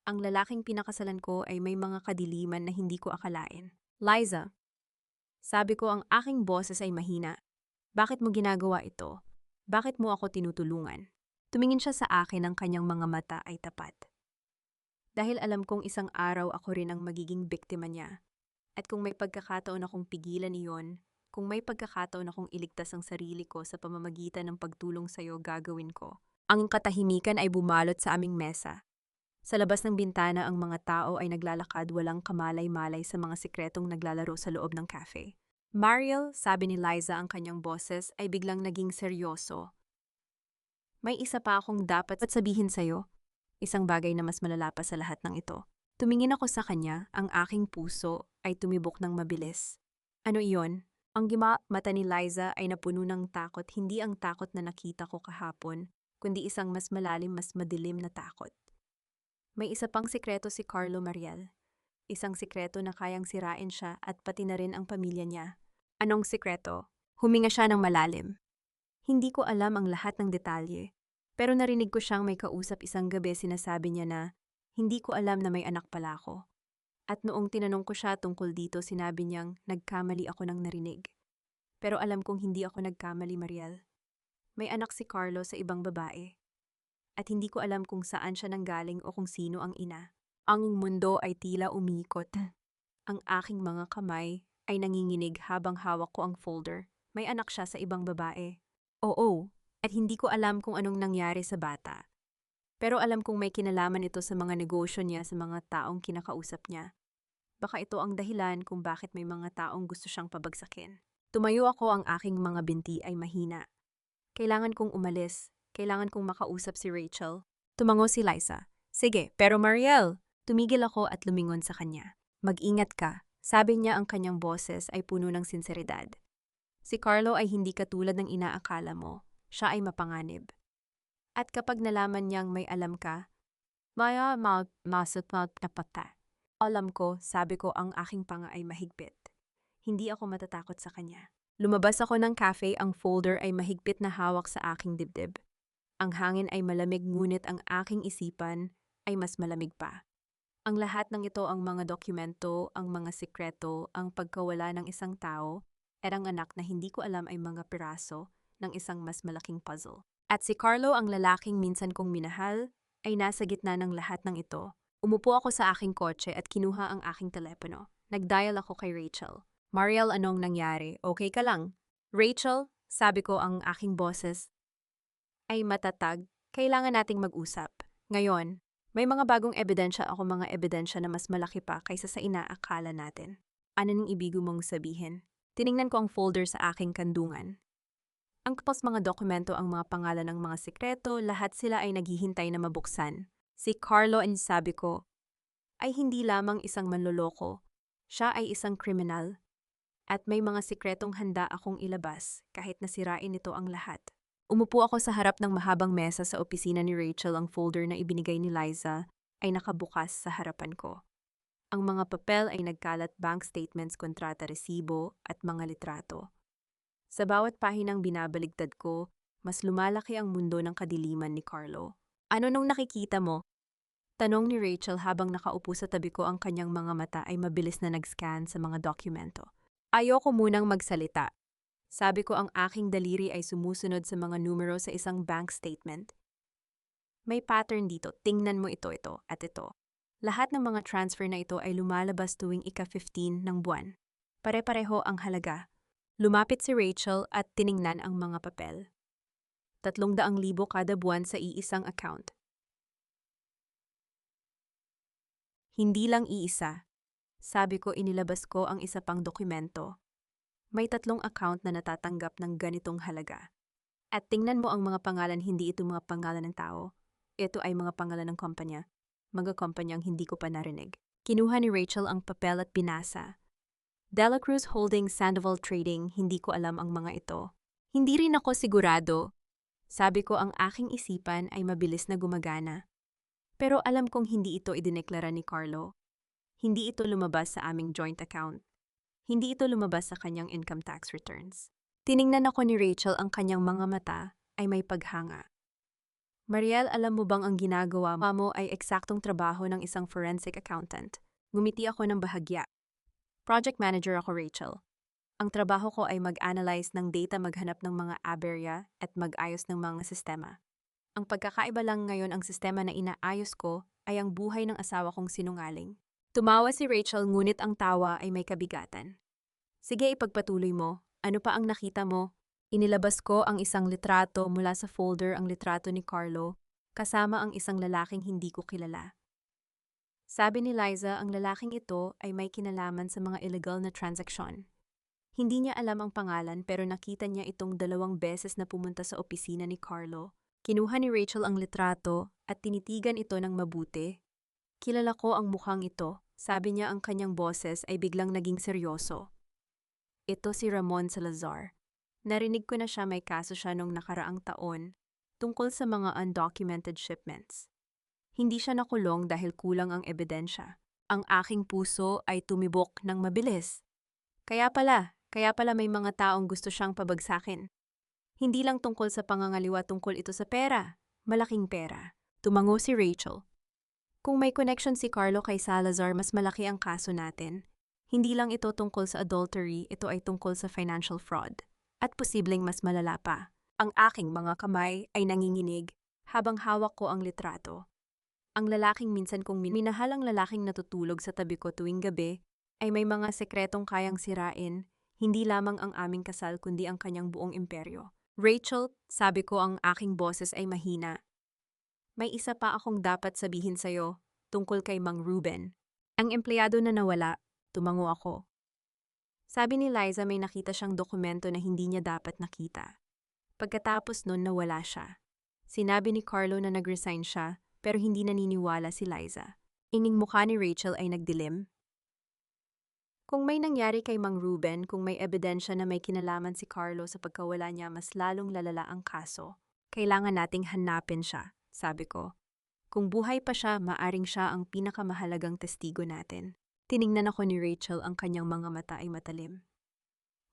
ang lalaking pinakasalan ko ay may mga kadiliman na hindi ko akalain. Liza, sabi ko, ang aking boses ay mahina. Bakit mo ginagawa ito? Bakit mo ako tinutulungan? Tumingin siya sa akin, ang kanyang mga mata ay tapat. Dahil alam kong isang araw ako rin ang magiging biktima niya. At kung may pagkakataon akong pigilan iyon, kung may pagkakataon akong iligtas ang sarili ko sa pamamagitan ng pagtulong sa iyo, gagawin ko. Ang katahimikan ay bumalot sa aming mesa. Sa labas ng bintana, ang mga tao ay naglalakad, walang kamalay-malay sa mga sikretong naglalaro sa loob ng cafe. Mariel, sabi ni Liza, ang kanyang boses ay biglang naging seryoso. May isa pa akong dapat sabihin sa'yo. Isang bagay na mas malala pa sa lahat ng ito. Tumingin ako sa kanya, ang aking puso ay tumibok ng mabilis. Ano iyon? Ang mata ni Liza ay napuno ng takot, hindi ang takot na nakita ko kahapon, kundi isang mas malalim, mas madilim na takot. May isa pang sikreto si Carlo, Mariel. Isang sikreto na kayang sirain siya at pati na rin ang pamilya niya. Anong sikreto? Huminga siya ng malalim. Hindi ko alam ang lahat ng detalye. Pero narinig ko siyang may kausap isang gabi, sinasabi niya na, hindi ko alam na may anak pala ako. At noong tinanong ko siya tungkol dito, sinabi niyang nagkamali ako ng narinig. Pero alam kong hindi ako nagkamali, Mariel. May anak si Carlo sa ibang babae. At hindi ko alam kung saan siya nanggaling o kung sino ang ina. Ang mundo ay tila umikot. Ang aking mga kamay ay nanginginig habang hawak ko ang folder. May anak siya sa ibang babae. Oo. At hindi ko alam kung anong nangyari sa bata. Pero alam kong may kinalaman ito sa mga negosyo niya sa mga taong kinakausap niya. Baka ito ang dahilan kung bakit may mga taong gusto siyang pabagsakin. Tumayo ako, ang aking mga binti ay mahina. Kailangan kong umalis. Kailangan kong makausap si Rachel. Tumango si Liza. Sige, pero Mariel! Tumigil ako at lumingon sa kanya. Mag-ingat ka. Sabi niya, ang kanyang boses ay puno ng sinseridad. Si Carlo ay hindi katulad ng inaakala mo. Siya ay mapanganib. At kapag nalaman niyang may alam ka, maya masot na pata. Alam ko, sabi ko, ang aking panga ay mahigpit. Hindi ako matatakot sa kanya. Lumabas ako ng cafe, ang folder ay mahigpit na hawak sa aking dibdib. Ang hangin ay malamig, ngunit ang aking isipan ay mas malamig pa. Ang lahat ng ito, ang mga dokumento, ang mga sikreto, ang pagkawala ng isang tao, at ang anak na hindi ko alam ay mga piraso ng isang mas malaking puzzle. At si Carlo, ang lalaking minsan kong minahal, ay nasa gitna ng lahat ng ito. Umupo ako sa aking kotse at kinuha ang aking telepono. Nag-dial ako kay Rachel. Mariel, anong nangyari? Okay ka lang? Rachel, sabi ko, ang aking boses ay matatag. Kailangan nating mag-usap. Ngayon, may mga bagong ebidensya ako, mga ebidensya na mas malaki pa kaysa sa inaakala natin. Ano nang ibig mong sabihin? Tiningnan ko ang folder sa aking kandungan. Ang kapos mga dokumento, ang mga pangalan ng mga sikreto, lahat sila ay naghihintay na mabuksan. Si Carlo, and sabi ko, ay hindi lamang isang manloloko. Siya ay isang kriminal. At may mga sikretong handa akong ilabas kahit nasirain nito ang lahat. Umupo ako sa harap ng mahabang mesa sa opisina ni Rachel. Ang folder na ibinigay ni Liza ay nakabukas sa harapan ko. Ang mga papel ay nagkalat, bank statements, kontrata, resibo at mga litrato. Sa bawat pahinang binabaligtad ko, mas lumalaki ang mundo ng kadiliman ni Carlo. Ano nung nakikita mo? Tanong ni Rachel habang nakaupo sa tabi ko. Ang kanyang mga mata ay mabilis na nag-scan sa mga dokumento. Ayoko munang magsalita. Sabi ko, ang aking daliri ay sumusunod sa mga numero sa isang bank statement. May pattern dito. Tingnan mo ito at ito. Lahat ng mga transfer na ito ay lumalabas tuwing ika-15 ng buwan. Pare-pareho ang halaga. Lumapit si Rachel at tiningnan ang mga papel. 300,000 kada buwan sa iisang account. Hindi lang iisa. Sabi ko, inilabas ko ang isa pang dokumento. May 3 account na natatanggap ng ganitong halaga. At tingnan mo ang mga pangalan, hindi ito mga pangalan ng tao. Ito ay mga pangalan ng kumpanya. Mga kumpanyang hindi ko pa narinig. Kinuha ni Rachel ang papel at binasa. Dela Cruz Holdings, Sandoval Trading, hindi ko alam ang mga ito. Hindi rin ako sigurado. Sabi ko, ang aking isipan ay mabilis na gumagana. Pero alam kong hindi ito idineklara ni Carlo. Hindi ito lumabas sa aming joint account. Hindi ito lumabas sa kanyang income tax returns. Tiningnan ako ni Rachel, ang kanyang mga mata ay may paghanga. Mariel, alam mo bang ang ginagawa mo ay eksaktong trabaho ng isang forensic accountant? Ngumiti ako ng bahagya. Project manager ako, Rachel. Ang trabaho ko ay mag-analyze ng data, maghanap ng mga aberya at mag-ayos ng mga sistema. Ang pagkakaiba lang ngayon, ang sistema na inaayos ko ay ang buhay ng asawa kong sinungaling. Tumawa si Rachel, ngunit ang tawa ay may kabigatan. Sige, ipagpatuloy mo. Ano pa ang nakita mo? Inilabas ko ang isang litrato mula sa folder, ang litrato ni Carlo, kasama ang isang lalaking hindi ko kilala. Sabi ni Liza, ang lalaking ito ay may kinalaman sa mga illegal na transaksyon. Hindi niya alam ang pangalan, pero nakita niya itong 2 beses na pumunta sa opisina ni Carlo. Kinuha ni Rachel ang litrato at tinitigan ito ng mabuti. Kilala ko ang mukhang ito. Sabi niya, ang kanyang boses ay biglang naging seryoso. Ito si Ramon Salazar. Narinig ko na siya, may kaso siya nung nakaraang taon tungkol sa mga undocumented shipments. Hindi siya nakulong dahil kulang ang ebidensya. Ang aking puso ay tumibok ng mabilis. Kaya pala may mga taong gusto siyang pabagsakin. Hindi lang tungkol sa pangangaliwa, tungkol ito sa pera. Malaking pera. Tumango si Rachel. Kung may connection si Carlo kay Salazar, mas malaki ang kaso natin. Hindi lang ito tungkol sa adultery, ito ay tungkol sa financial fraud. At posibleng mas malala pa. Ang aking mga kamay ay nanginginig habang hawak ko ang litrato. Ang lalaking minsan kong minahal, ang lalaking natutulog sa tabi ko tuwing gabi, ay may mga sekretong kayang sirain, hindi lamang ang aming kasal kundi ang kanyang buong imperyo. Rachel, sabi ko, ang aking boses ay mahina. May isa pa akong dapat sabihin sa'yo tungkol kay Mang Ruben. Ang empleyado na nawala, tumango ako. Sabi ni Liza may nakita siyang dokumento na hindi niya dapat nakita. Pagkatapos nun nawala siya. Sinabi ni Carlo na nag-resign siya pero hindi naniniwala si Liza. Ining mukha ni Rachel ay nagdilim. Kung may nangyari kay Mang Ruben, kung may ebidensya na may kinalaman si Carlo sa pagkawala niya, mas lalong lalala ang kaso. Kailangan nating hanapin siya, sabi ko. Kung buhay pa siya, maaring siya ang pinakamahalagang testigo natin. Tiningnan ako ni Rachel, ang kanyang mga mata ay matalim.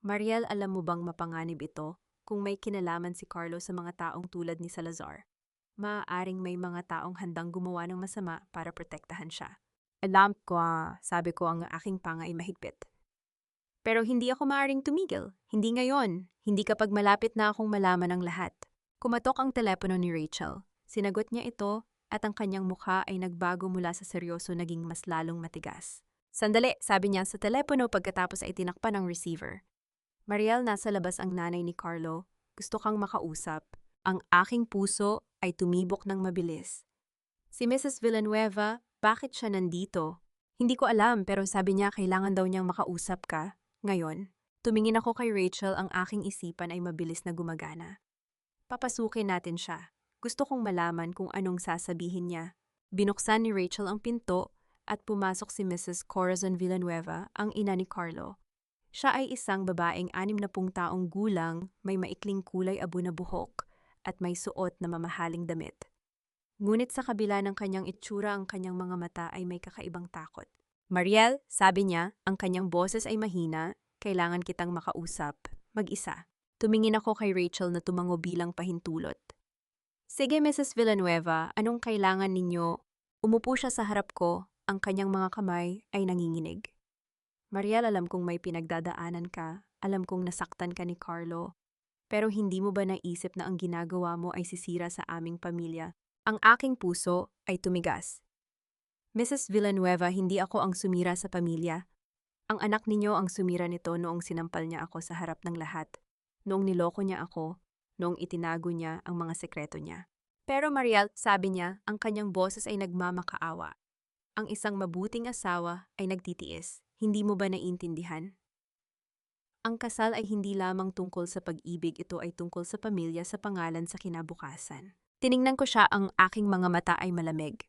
Mariel, alam mo bang mapanganib ito kung may kinalaman si Carlo sa mga taong tulad ni Salazar? Maaaring may mga taong handang gumawa ng masama para protektahan siya. Alam ko, sabi ko, ang aking panga ay mahigpit. Pero hindi ako maaaring tumigil. Hindi ngayon. Hindi kapag malapit na akong malaman ang lahat. Kumatok ang telepono ni Rachel. Sinagot niya ito at ang kanyang mukha ay nagbago mula sa seryoso naging mas lalong matigas. Sandali, sabi niya sa telepono pagkatapos ay tinakpan ang receiver. Mariel, nasa labas ang nanay ni Carlo. Gusto kang makausap. Ang aking puso ay tumibok ng mabilis. Si Mrs. Villanueva, bakit siya nandito? Hindi ko alam pero sabi niya kailangan daw niyang makausap ka. Ngayon, tumingin ako kay Rachel, ang aking isipan ay mabilis na gumagana. Papasukin natin siya. Gusto kong malaman kung anong sasabihin niya. Binuksan ni Rachel ang pinto at pumasok si Mrs. Corazon Villanueva, ang ina ni Carlo. Siya ay isang babaeng 60 taong gulang, may maikling kulay abo na buhok at may suot na mamahaling damit. Ngunit sa kabila ng kanyang itsura, ang kanyang mga mata ay may kakaibang takot. Mariel, sabi niya, ang kanyang boses ay mahina, kailangan kitang makausap, mag-isa. Tumingin ako kay Rachel na tumango bilang pahintulot. Sige, Mrs. Villanueva, anong kailangan ninyo? Umupo siya sa harap ko, ang kanyang mga kamay ay nanginginig. Mariel, alam kong may pinagdadaanan ka, alam kong nasaktan ka ni Carlo, pero hindi mo ba naisip na ang ginagawa mo ay sisira sa aming pamilya? Ang aking puso ay tumigas. Mrs. Villanueva, hindi ako ang sumira sa pamilya. Ang anak ninyo ang sumira nito noong sinampal niya ako sa harap ng lahat. Noong niloko niya ako, noong itinago niya ang mga sekreto niya. Pero Mariel, sabi niya, ang kanyang boses ay nagmamakaawa. Ang isang mabuting asawa ay nagtitiis. Hindi mo ba naiintindihan? Ang kasal ay hindi lamang tungkol sa pag-ibig, ito ay tungkol sa pamilya, sa pangalan, sa kinabukasan. Tiningnan ko siya, ang aking mga mata ay malamig.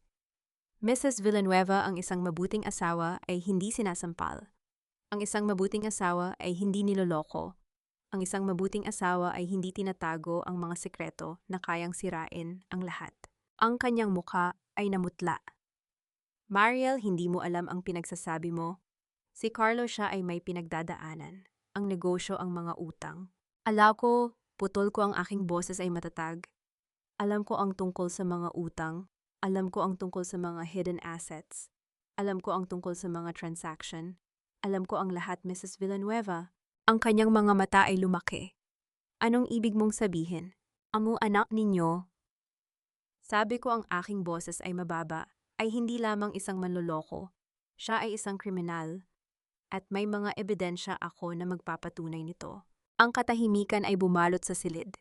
Mrs. Villanueva, ang isang mabuting asawa ay hindi sinasampal. Ang isang mabuting asawa ay hindi niloloko. Ang isang mabuting asawa ay hindi tinatago ang mga sekreto na kayang sirain ang lahat. Ang kanyang mukha ay namutla. Mariel, hindi mo alam ang pinagsasabi mo. Si Carlo, siya ay may pinagdadaanan. Ang negosyo, ang mga utang. Alam ko, putol ko, ang aking boses ay matatag. Alam ko ang tungkol sa mga utang. Alam ko ang tungkol sa mga hidden assets. Alam ko ang tungkol sa mga transaction. Alam ko ang lahat, Mrs. Villanueva. Ang kanyang mga mata ay lumaki. Anong ibig mong sabihin? Amo anak ninyo? Sabi ko, ang aking boses ay mababa, ay hindi lamang isang manloloko. Siya ay isang kriminal. At may mga ebidensya ako na magpapatunay nito. Ang katahimikan ay bumalot sa silid.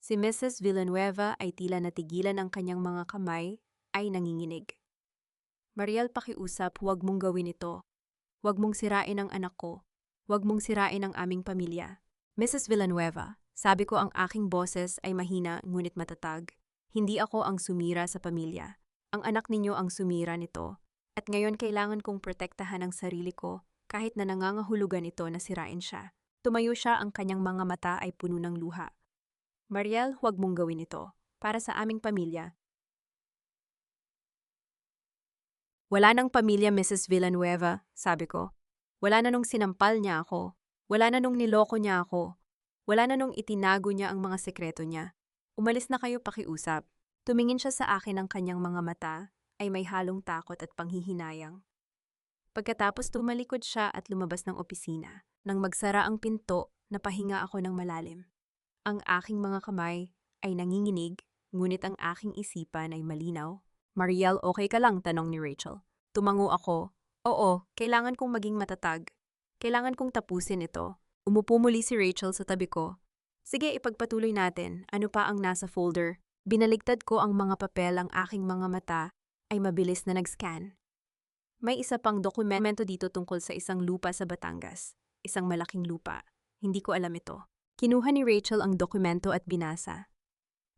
Si Mrs. Villanueva ay tila natigilan, ang kanyang mga kamay ay nanginginig. Mariel, pakiusap, huwag mong gawin ito. Huwag mong sirain ang anak ko. Huwag mong sirain ang aming pamilya. Mrs. Villanueva, sabi ko, ang aking boses ay mahina ngunit matatag. Hindi ako ang sumira sa pamilya. Ang anak ninyo ang sumira nito. At ngayon kailangan kong protektahan ang sarili ko kahit na nangangahulugan ito na sirain siya. Tumayo siya, ang kanyang mga mata ay puno ng luha. Mariel, huwag mong gawin ito. Para sa aming pamilya. Wala nang pamilya, Mrs. Villanueva, sabi ko. Wala na nung sinampal niya ako. Wala na nung niloko niya ako. Wala na nung itinago niya ang mga sekreto niya. Umalis na kayo, pakiusap. Tumingin siya sa akin, ang kanyang mga mata ay may halong takot at panghihinayang. Pagkatapos tumalikod siya at lumabas ng opisina. Nang magsara ang pinto, napahinga ako ng malalim. Ang aking mga kamay ay nanginginig, ngunit ang aking isipan ay malinaw. Mariel, okay ka lang? Tanong ni Rachel. Tumango ako. Oo, kailangan kong maging matatag. Kailangan kong tapusin ito. Umupo muli si Rachel sa tabi ko. Sige, ipagpatuloy natin. Ano pa ang nasa folder? Binaligtad ko ang mga papel, ang aking mga mata ay mabilis na nag-scan. May isa pang dokumento dito tungkol sa isang lupa sa Batangas. Isang malaking lupa. Hindi ko alam ito. Kinuha ni Rachel ang dokumento at binasa.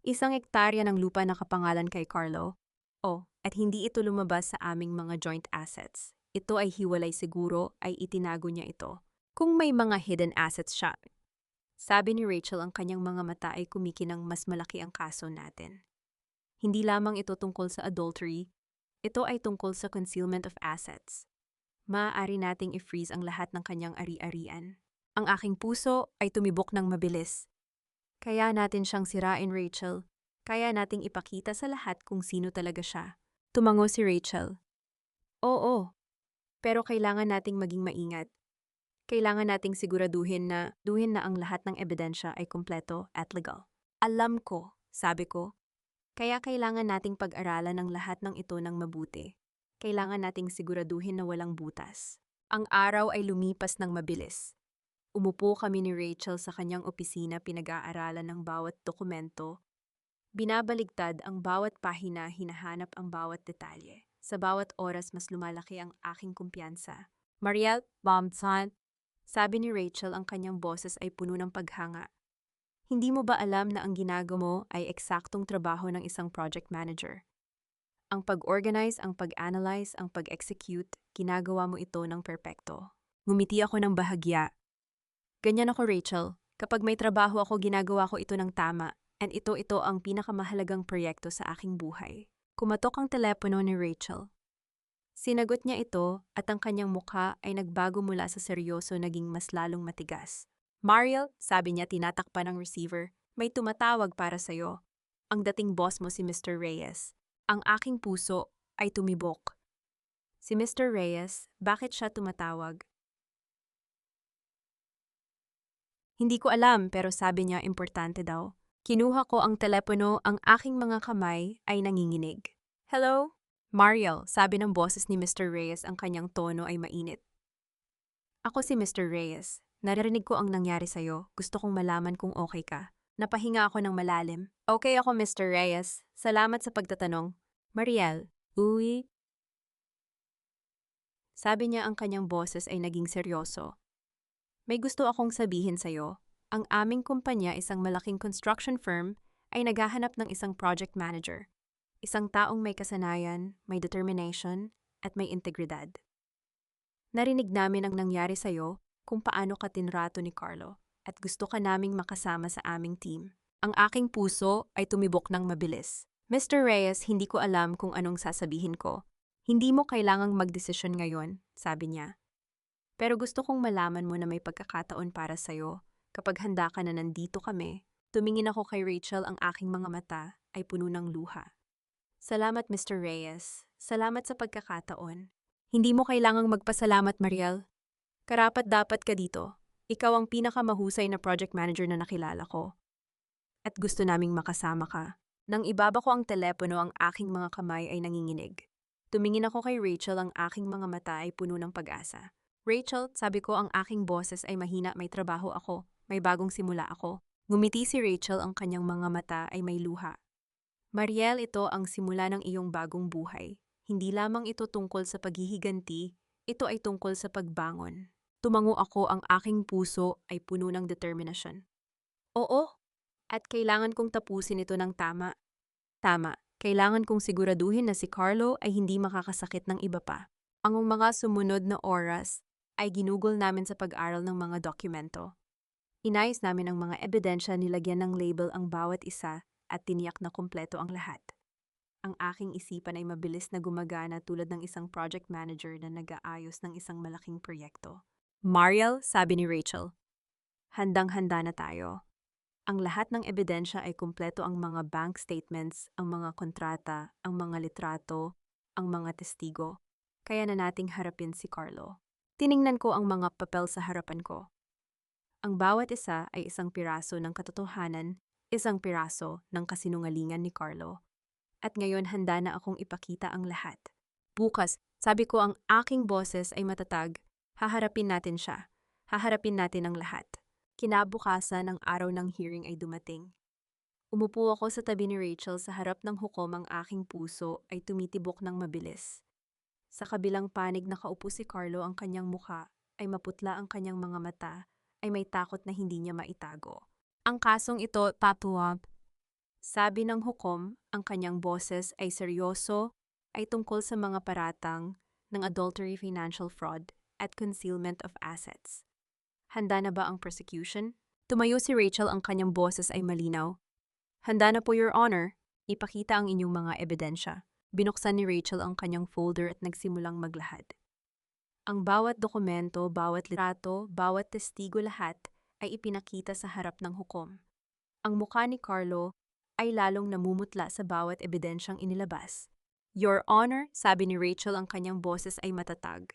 Isang hektarya ng lupa na kapangalan kay Carlo. Oh, at hindi ito lumabas sa aming mga joint assets. Ito ay hiwalay, siguro ay itinago niya ito. Kung may mga hidden assets siya. Sabi ni Rachel, ang kanyang mga mata ay kumikinang, mas malaki ang kaso natin. Hindi lamang ito tungkol sa adultery, ito ay tungkol sa concealment of assets. Maaari nating i-freeze ang lahat ng kanyang ari-arian. Ang aking puso ay tumibok ng mabilis. Kaya natin siyang sirain, Rachel. Kaya nating ipakita sa lahat kung sino talaga siya. Tumango si Rachel. Oo, pero kailangan nating maging maingat. Kailangan nating siguraduhin na ang lahat ng ebidensya ay kumpleto at legal. Alam ko, sabi ko. Kaya kailangan nating pag-aralan ang lahat ng ito ng mabuti. Kailangan nating siguraduhin na walang butas. Ang araw ay lumipas ng mabilis. Umupo kami ni Rachel sa kanyang opisina, pinag-aaralan ng bawat dokumento. Binabaligtad ang bawat pahina, hinahanap ang bawat detalye. Sa bawat oras mas lumalaki ang aking kumpiyansa. Mariel, Bombson, sabi ni Rachel, ang kanyang boses ay puno ng paghanga. Hindi mo ba alam na ang ginagawa mo ay eksaktong trabaho ng isang project manager? Ang pag-organize, ang pag-analyze, ang pag-execute, ginagawa mo ito ng perpekto. Ngumiti ako ng bahagya. Ganyan ako, Rachel. Kapag may trabaho ako, ginagawa ko ito ng tama. And ito ang pinakamahalagang proyekto sa aking buhay. Kumatok ang telepono ni Rachel. Sinagot niya ito at ang kanyang mukha ay nagbago mula sa seryoso, naging mas lalong matigas. Mariel, sabi niya, tinatakpan ng receiver, may tumatawag para sa'yo. Ang dating boss mo si Mr. Reyes. Ang aking puso ay tumibok. Si Mr. Reyes, bakit siya tumatawag? Hindi ko alam, pero sabi niya importante daw. Kinuha ko ang telepono, ang aking mga kamay ay nanginginig. Hello? Mariel, sabi ng boses ni Mr. Reyes, ang kanyang tono ay mainit. Ako si Mr. Reyes. Naririnig ko ang nangyari sa'yo. Gusto kong malaman kung okay ka. Napahinga ako ng malalim. Okay ako, Mr. Reyes. Salamat sa pagtatanong. Mariel, uwi? Sabi niya, ang kanyang boses ay naging seryoso. May gusto akong sabihin sa'yo. Ang aming kumpanya, isang malaking construction firm, ay naghahanap ng isang project manager. Isang taong may kasanayan, may determination, at may integridad. Narinig namin ang nangyari sa'yo, kung paano ka tinrato ni Carlo, at gusto ka naming makasama sa aming team. Ang aking puso ay tumibok ng mabilis. Mr. Reyes, hindi ko alam kung anong sasabihin ko. Hindi mo kailangang magdesisyon ngayon, sabi niya. Pero gusto kong malaman mo na may pagkakataon para sa'yo. Kapag handa ka na, nandito kami. Tumingin ako kay Rachel, ang aking mga mata ay puno ng luha. Salamat, Mr. Reyes. Salamat sa pagkakataon. Hindi mo kailangang magpasalamat, Mariel. Karapat-dapat ka dito. Ikaw ang pinakamahusay na project manager na nakilala ko. At gusto naming makasama ka. Nang ibaba ko ang telepono, ang aking mga kamay ay nanginginig. Tumingin ako kay Rachel, ang aking mga mata ay puno ng pag-asa. Rachel, sabi ko, ang aking boses ay mahina, may trabaho ako, may bagong simula ako. Ngumiti si Rachel, ang kanyang mga mata ay may luha. Mariel, ito ang simula ng iyong bagong buhay. Hindi lamang ito tungkol sa paghihiganti, ito ay tungkol sa pagbangon. Tumango ako, ang aking puso ay puno ng determinasyon. Oo, at kailangan kong tapusin ito ng tama. Tama, kailangan kong siguraduhin na si Carlo ay hindi makakasakit ng iba pa. Ang mga sumunod na oras ay ginugol namin sa pag-aral ng mga dokumento. Inayos namin ang mga ebidensya, nilagyan ng label ang bawat isa at tiniyak na kumpleto ang lahat. Ang aking isipan ay mabilis na gumagana tulad ng isang project manager na nag-aayos ng isang malaking proyekto. Mariel, sabi ni Rachel, handang-handa na tayo. Ang lahat ng ebidensya ay kumpleto, ang mga bank statements, ang mga kontrata, ang mga litrato, ang mga testigo. Kaya na nating harapin si Carlo. Tiningnan ko ang mga papel sa harapan ko. Ang bawat isa ay isang piraso ng katotohanan, isang piraso ng kasinungalingan ni Carlo. At ngayon handa na akong ipakita ang lahat. Bukas, sabi ko, ang aking boses ay matatag. Haharapin natin siya. Haharapin natin ang lahat. Kinabukasan, ang araw ng hearing ay dumating. Umupo ako sa tabi ni Rachel sa harap ng hukom ang aking puso ay tumitibok ng mabilis. Sa kabilang panig nakaupo si Carlo ang kanyang mukha, ay maputla ang kanyang mga mata, ay may takot na hindi niya maitago. Ang kasong ito, Papuab, sabi ng hukom, ang kanyang boses ay seryoso, ay tungkol sa mga paratang ng adultery, financial fraud, at concealment of assets. Handa na ba ang prosecution? Tumayo si Rachel, ang kanyang boses ay malinaw. Handa na po, Your Honor. Ipakita ang inyong mga ebidensya. Binuksan ni Rachel ang kanyang folder at nagsimulang maglahad. Ang bawat dokumento, bawat litrato, bawat testigo, lahat ay ipinakita sa harap ng hukom. Ang mukha ni Carlo ay lalong namumutla sa bawat ebidensyang inilabas. Your Honor, sabi ni Rachel, ang kanyang boses ay matatag.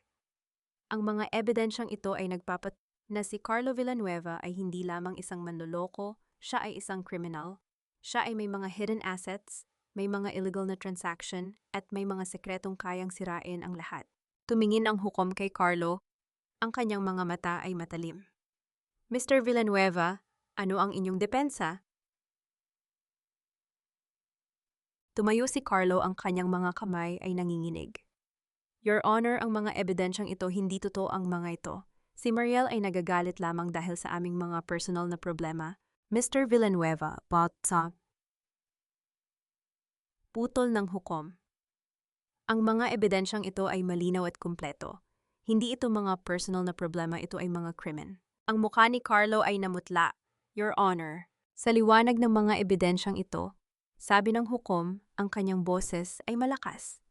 Ang mga ebidensyang ito ay na si Carlo Villanueva ay hindi lamang isang manloloko, siya ay isang kriminal. Siya ay may mga hidden assets, may mga illegal na transaction, at may mga sekretong kayang sirain ang lahat. Tumingin ang hukom kay Carlo, ang kanyang mga mata ay matalim. Mr. Villanueva, ano ang inyong depensa? Tumayo si Carlo, ang kanyang mga kamay ay nanginginig. Your Honor, ang mga ebidensyang ito hindi totoo ang mga ito. Si Mariel ay nagagalit lamang dahil sa aming mga personal na problema. Mr. Villanueva, putol ng hukom. Ang mga ebidensyang ito ay malinaw at kumpleto. Hindi ito mga personal na problema, ito ay mga krimen. Ang mukha ni Carlo ay namutla. Your Honor, sa liwanag ng mga ebidensyang ito, sabi ng hukom, ang kanyang boses ay malakas.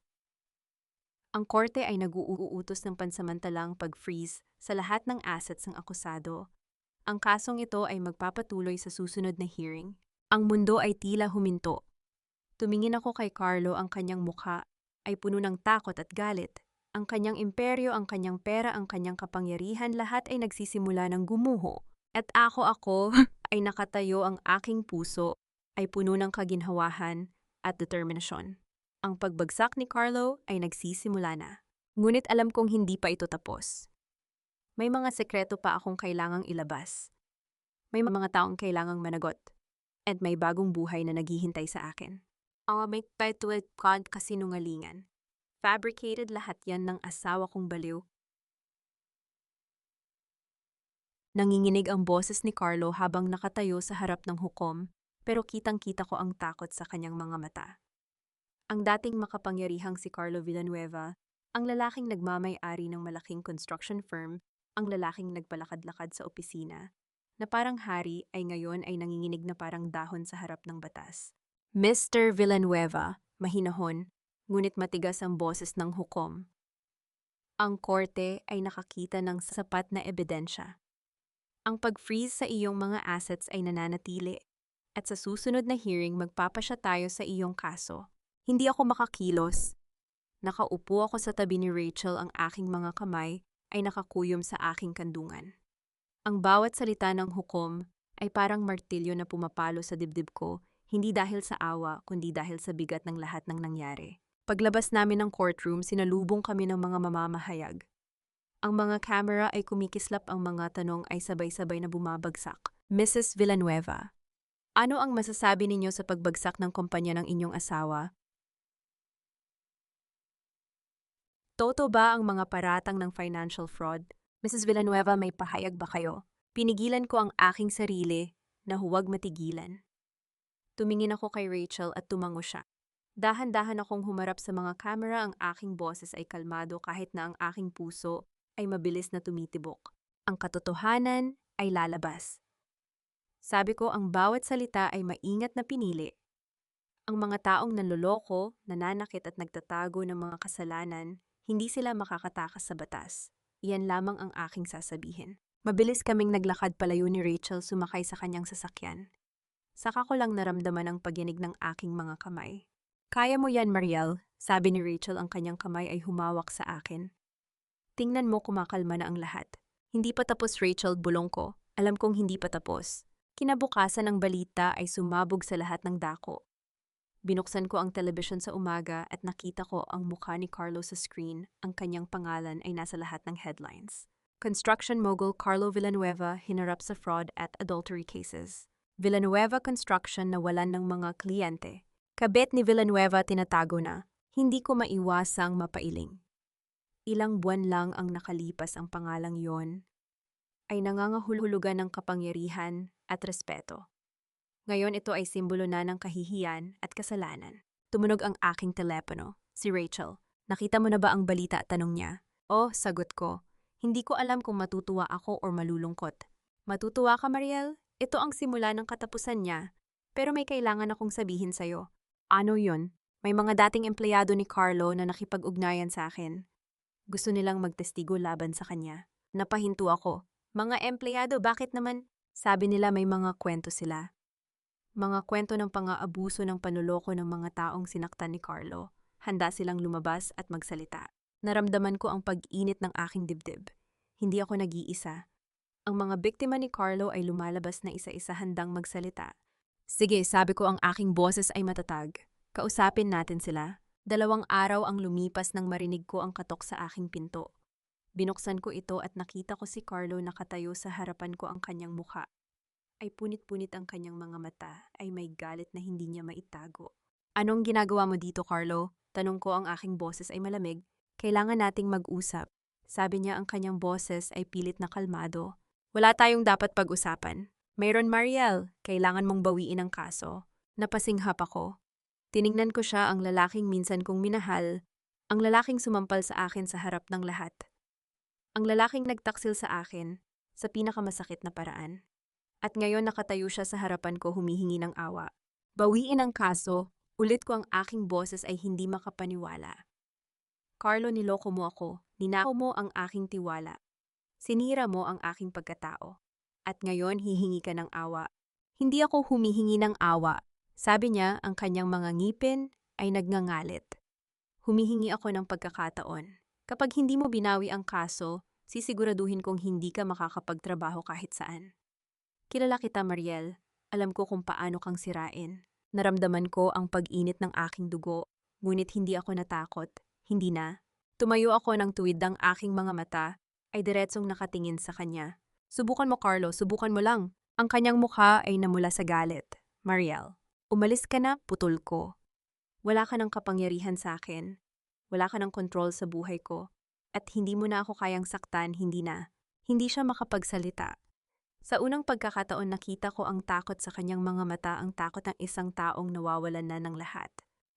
Ang korte ay nag-uutos ng pansamantalang pag-freeze sa lahat ng assets ng akusado. Ang kasong ito ay magpapatuloy sa susunod na hearing. Ang mundo ay tila huminto. Tumingin ako kay Carlo, ang kanyang mukha ay puno ng takot at galit. Ang kanyang imperyo, ang kanyang pera, ang kanyang kapangyarihan, lahat ay nagsisimula ng gumuho. At ako ay nakatayo, ang aking puso ay puno ng kaginhawahan at determinasyon. Ang pagbagsak ni Carlo ay nagsisimula na. Ngunit alam kong hindi pa ito tapos. May mga sekreto pa akong kailangang ilabas. May mga taong kailangang managot. At may bagong buhay na naghihintay sa akin. May petwet kasinungalingan. Fabricated lahat yan ng asawa kong baliw. Nanginginig ang boses ni Carlo habang nakatayo sa harap ng hukom, pero kitang-kita ko ang takot sa kanyang mga mata. Ang dating makapangyarihang si Carlo Villanueva, ang lalaking nagmamay-ari ng malaking construction firm, ang lalaking nagpalakad-lakad sa opisina, na parang hari ay ngayon ay nanginginig na parang dahon sa harap ng batas. Mr. Villanueva, mahinahon, ngunit matigas ang boses ng hukom. Ang korte ay nakakita ng sapat na ebidensya. Ang pag-freeze sa iyong mga assets ay nananatili, at sa susunod na hearing magpapasya tayo sa iyong kaso. Hindi ako makakilos. Nakaupo ako sa tabi ni Rachel, ang aking mga kamay ay nakakuyom sa aking kandungan. Ang bawat salita ng hukom ay parang martilyo na pumapalo sa dibdib ko, hindi dahil sa awa, kundi dahil sa bigat ng lahat ng nangyari. Paglabas namin ng courtroom, sinalubong kami ng mga mamamahayag. Ang mga camera ay kumikislap, ang mga tanong ay sabay-sabay na bumabagsak. Mrs. Villanueva, ano ang masasabi ninyo sa pagbagsak ng kumpanya ng inyong asawa? Totoo ba ang mga paratang ng financial fraud? Mrs. Villanueva, may pahayag ba kayo? Pinigilan ko ang aking sarili na huwag matigilan. Tumingin ako kay Rachel at tumango siya. Dahan-dahan akong humarap sa mga camera, ang aking boses ay kalmado kahit na ang aking puso ay mabilis na tumitibok. Ang katotohanan ay lalabas. Sabi ko, ang bawat salita ay maingat na pinili. Ang mga taong nanloloko, nananakit at nagtatago ng mga kasalanan, hindi sila makakatakas sa batas. Iyan lamang ang aking sasabihin. Mabilis kaming naglakad palayo ni Rachel, sumakay sa kanyang sasakyan. Saka ko lang naramdaman ang pagyanig ng aking mga kamay. Kaya mo yan, Mariel, sabi ni Rachel, ang kanyang kamay ay humawak sa akin. Tingnan mo, kumakalma na ang lahat. Hindi pa tapos, Rachel, bulong ko. Alam kong hindi pa tapos. Kinabukasan ang balita ay sumabog sa lahat ng dako. Binuksan ko ang telebisyon sa umaga at nakita ko ang mukha ni Carlo sa screen, ang kanyang pangalan ay nasa lahat ng headlines. Construction mogul Carlo Villanueva hinarap sa fraud at adultery cases. Villanueva Construction na walan ng mga kliyente. Kabit ni Villanueva tinatago na, hindi ko maiwasang mapailing. Ilang buwan lang ang nakalipas ang pangalang yon, ay nangangahulugan ng kapangyarihan at respeto. Ngayon ito ay simbolo na ng kahihiyan at kasalanan. Tumunog ang aking telepono, si Rachel. Nakita mo na ba ang balita? Tanong niya. Oh, sagot ko. Hindi ko alam kung matutuwa ako o malulungkot. Matutuwa ka, Mariel? Ito ang simula ng katapusan niya. Pero may kailangan akong sabihin sa'yo. Ano yon? May mga dating empleyado ni Carlo na nakipag-ugnayan sa akin. Gusto nilang magtestigo laban sa kanya. Napahinto ako. Mga empleyado, bakit naman? Sabi nila may mga kwento sila. Mga kwento ng pang-aabuso ng panuloko ng mga taong sinaktan ni Carlo. Handa silang lumabas at magsalita. Naramdaman ko ang pag-init ng aking dibdib. Hindi ako nag-iisa. Ang mga biktima ni Carlo ay lumalabas na isa-isa handang magsalita. Sige, sabi ko ang aking boses ay matatag. Kausapin natin sila. 2 araw ang lumipas nang marinig ko ang katok sa aking pinto. Binuksan ko ito at nakita ko si Carlo nakatayo sa harapan ko ang kanyang mukha. Ay punit-punit ang kanyang mga mata, ay may galit na hindi niya maitago. Anong ginagawa mo dito, Carlo? Tanong ko, ang aking boses ay malamig. Kailangan nating mag-usap. Sabi niya ang kanyang boses ay pilit na kalmado. Wala tayong dapat pag-usapan. Mayroon, Mariel, kailangan mong bawiin ang kaso. Napasinghap ako. Tiningnan ko siya, ang lalaking minsan kong minahal, ang lalaking sumampal sa akin sa harap ng lahat. Ang lalaking nagtaksil sa akin sa pinakamasakit na paraan. At ngayon nakatayo siya sa harapan ko humihingi ng awa. Bawiin ang kaso, ulit ko ang aking boses ay hindi makapaniwala. Carlo, niloko mo ako, ninakaw mo ang aking tiwala. Sinira mo ang aking pagkatao. At ngayon hihingi ka ng awa. Hindi ako humihingi ng awa. Sabi niya, ang kanyang mga ngipin ay nagngangalit. Humihingi ako ng pagkakataon. Kapag hindi mo binawi ang kaso, sisiguraduhin kong hindi ka makakapagtrabaho kahit saan. Kilala kita, Mariel. Alam ko kung paano kang sirain. Naramdaman ko ang pag-init ng aking dugo, ngunit hindi ako natakot. Hindi na. Tumayo ako ng tuwid, ang aking mga mata ay diretsong nakatingin sa kanya. Subukan mo, Carlo, subukan mo lang. Ang kanyang mukha ay namula sa galit. Mariel, umalis ka na, putol ko. Wala ka ng kapangyarihan sa akin. Wala ka ng kontrol sa buhay ko. At hindi mo na ako kayang saktan, hindi na. Hindi siya makapagsalita. Sa unang pagkakataon nakita ko ang takot sa kanyang mga mata, ang takot ng isang taong nawawalan na ng lahat.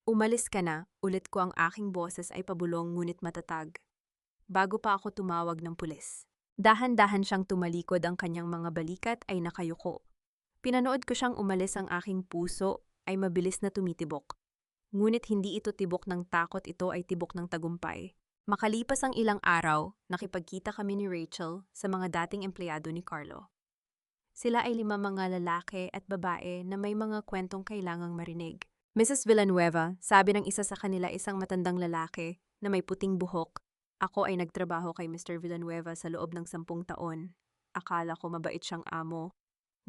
Umalis ka na, ulit ko, ang aking boses ay pabulong ngunit matatag. Bago pa ako tumawag ng pulis. Dahan-dahan siyang tumalikod, ang kanyang mga balikat ay nakayuko. Pinanood ko siyang umalis, ang aking puso ay mabilis na tumitibok. Ngunit hindi ito tibok ng takot, ito ay tibok ng tagumpay. Makalipas ang ilang araw, nakipagkita kami ni Rachel sa mga dating empleyado ni Carlo. Sila ay 5 mga lalaki at babae na may mga kwentong kailangang marinig. Mrs. Villanueva, sabi ng isa sa kanila, isang matandang lalaki na may puting buhok. Ako ay nagtrabaho kay Mr. Villanueva sa loob ng 10 taon. Akala ko mabait siyang amo.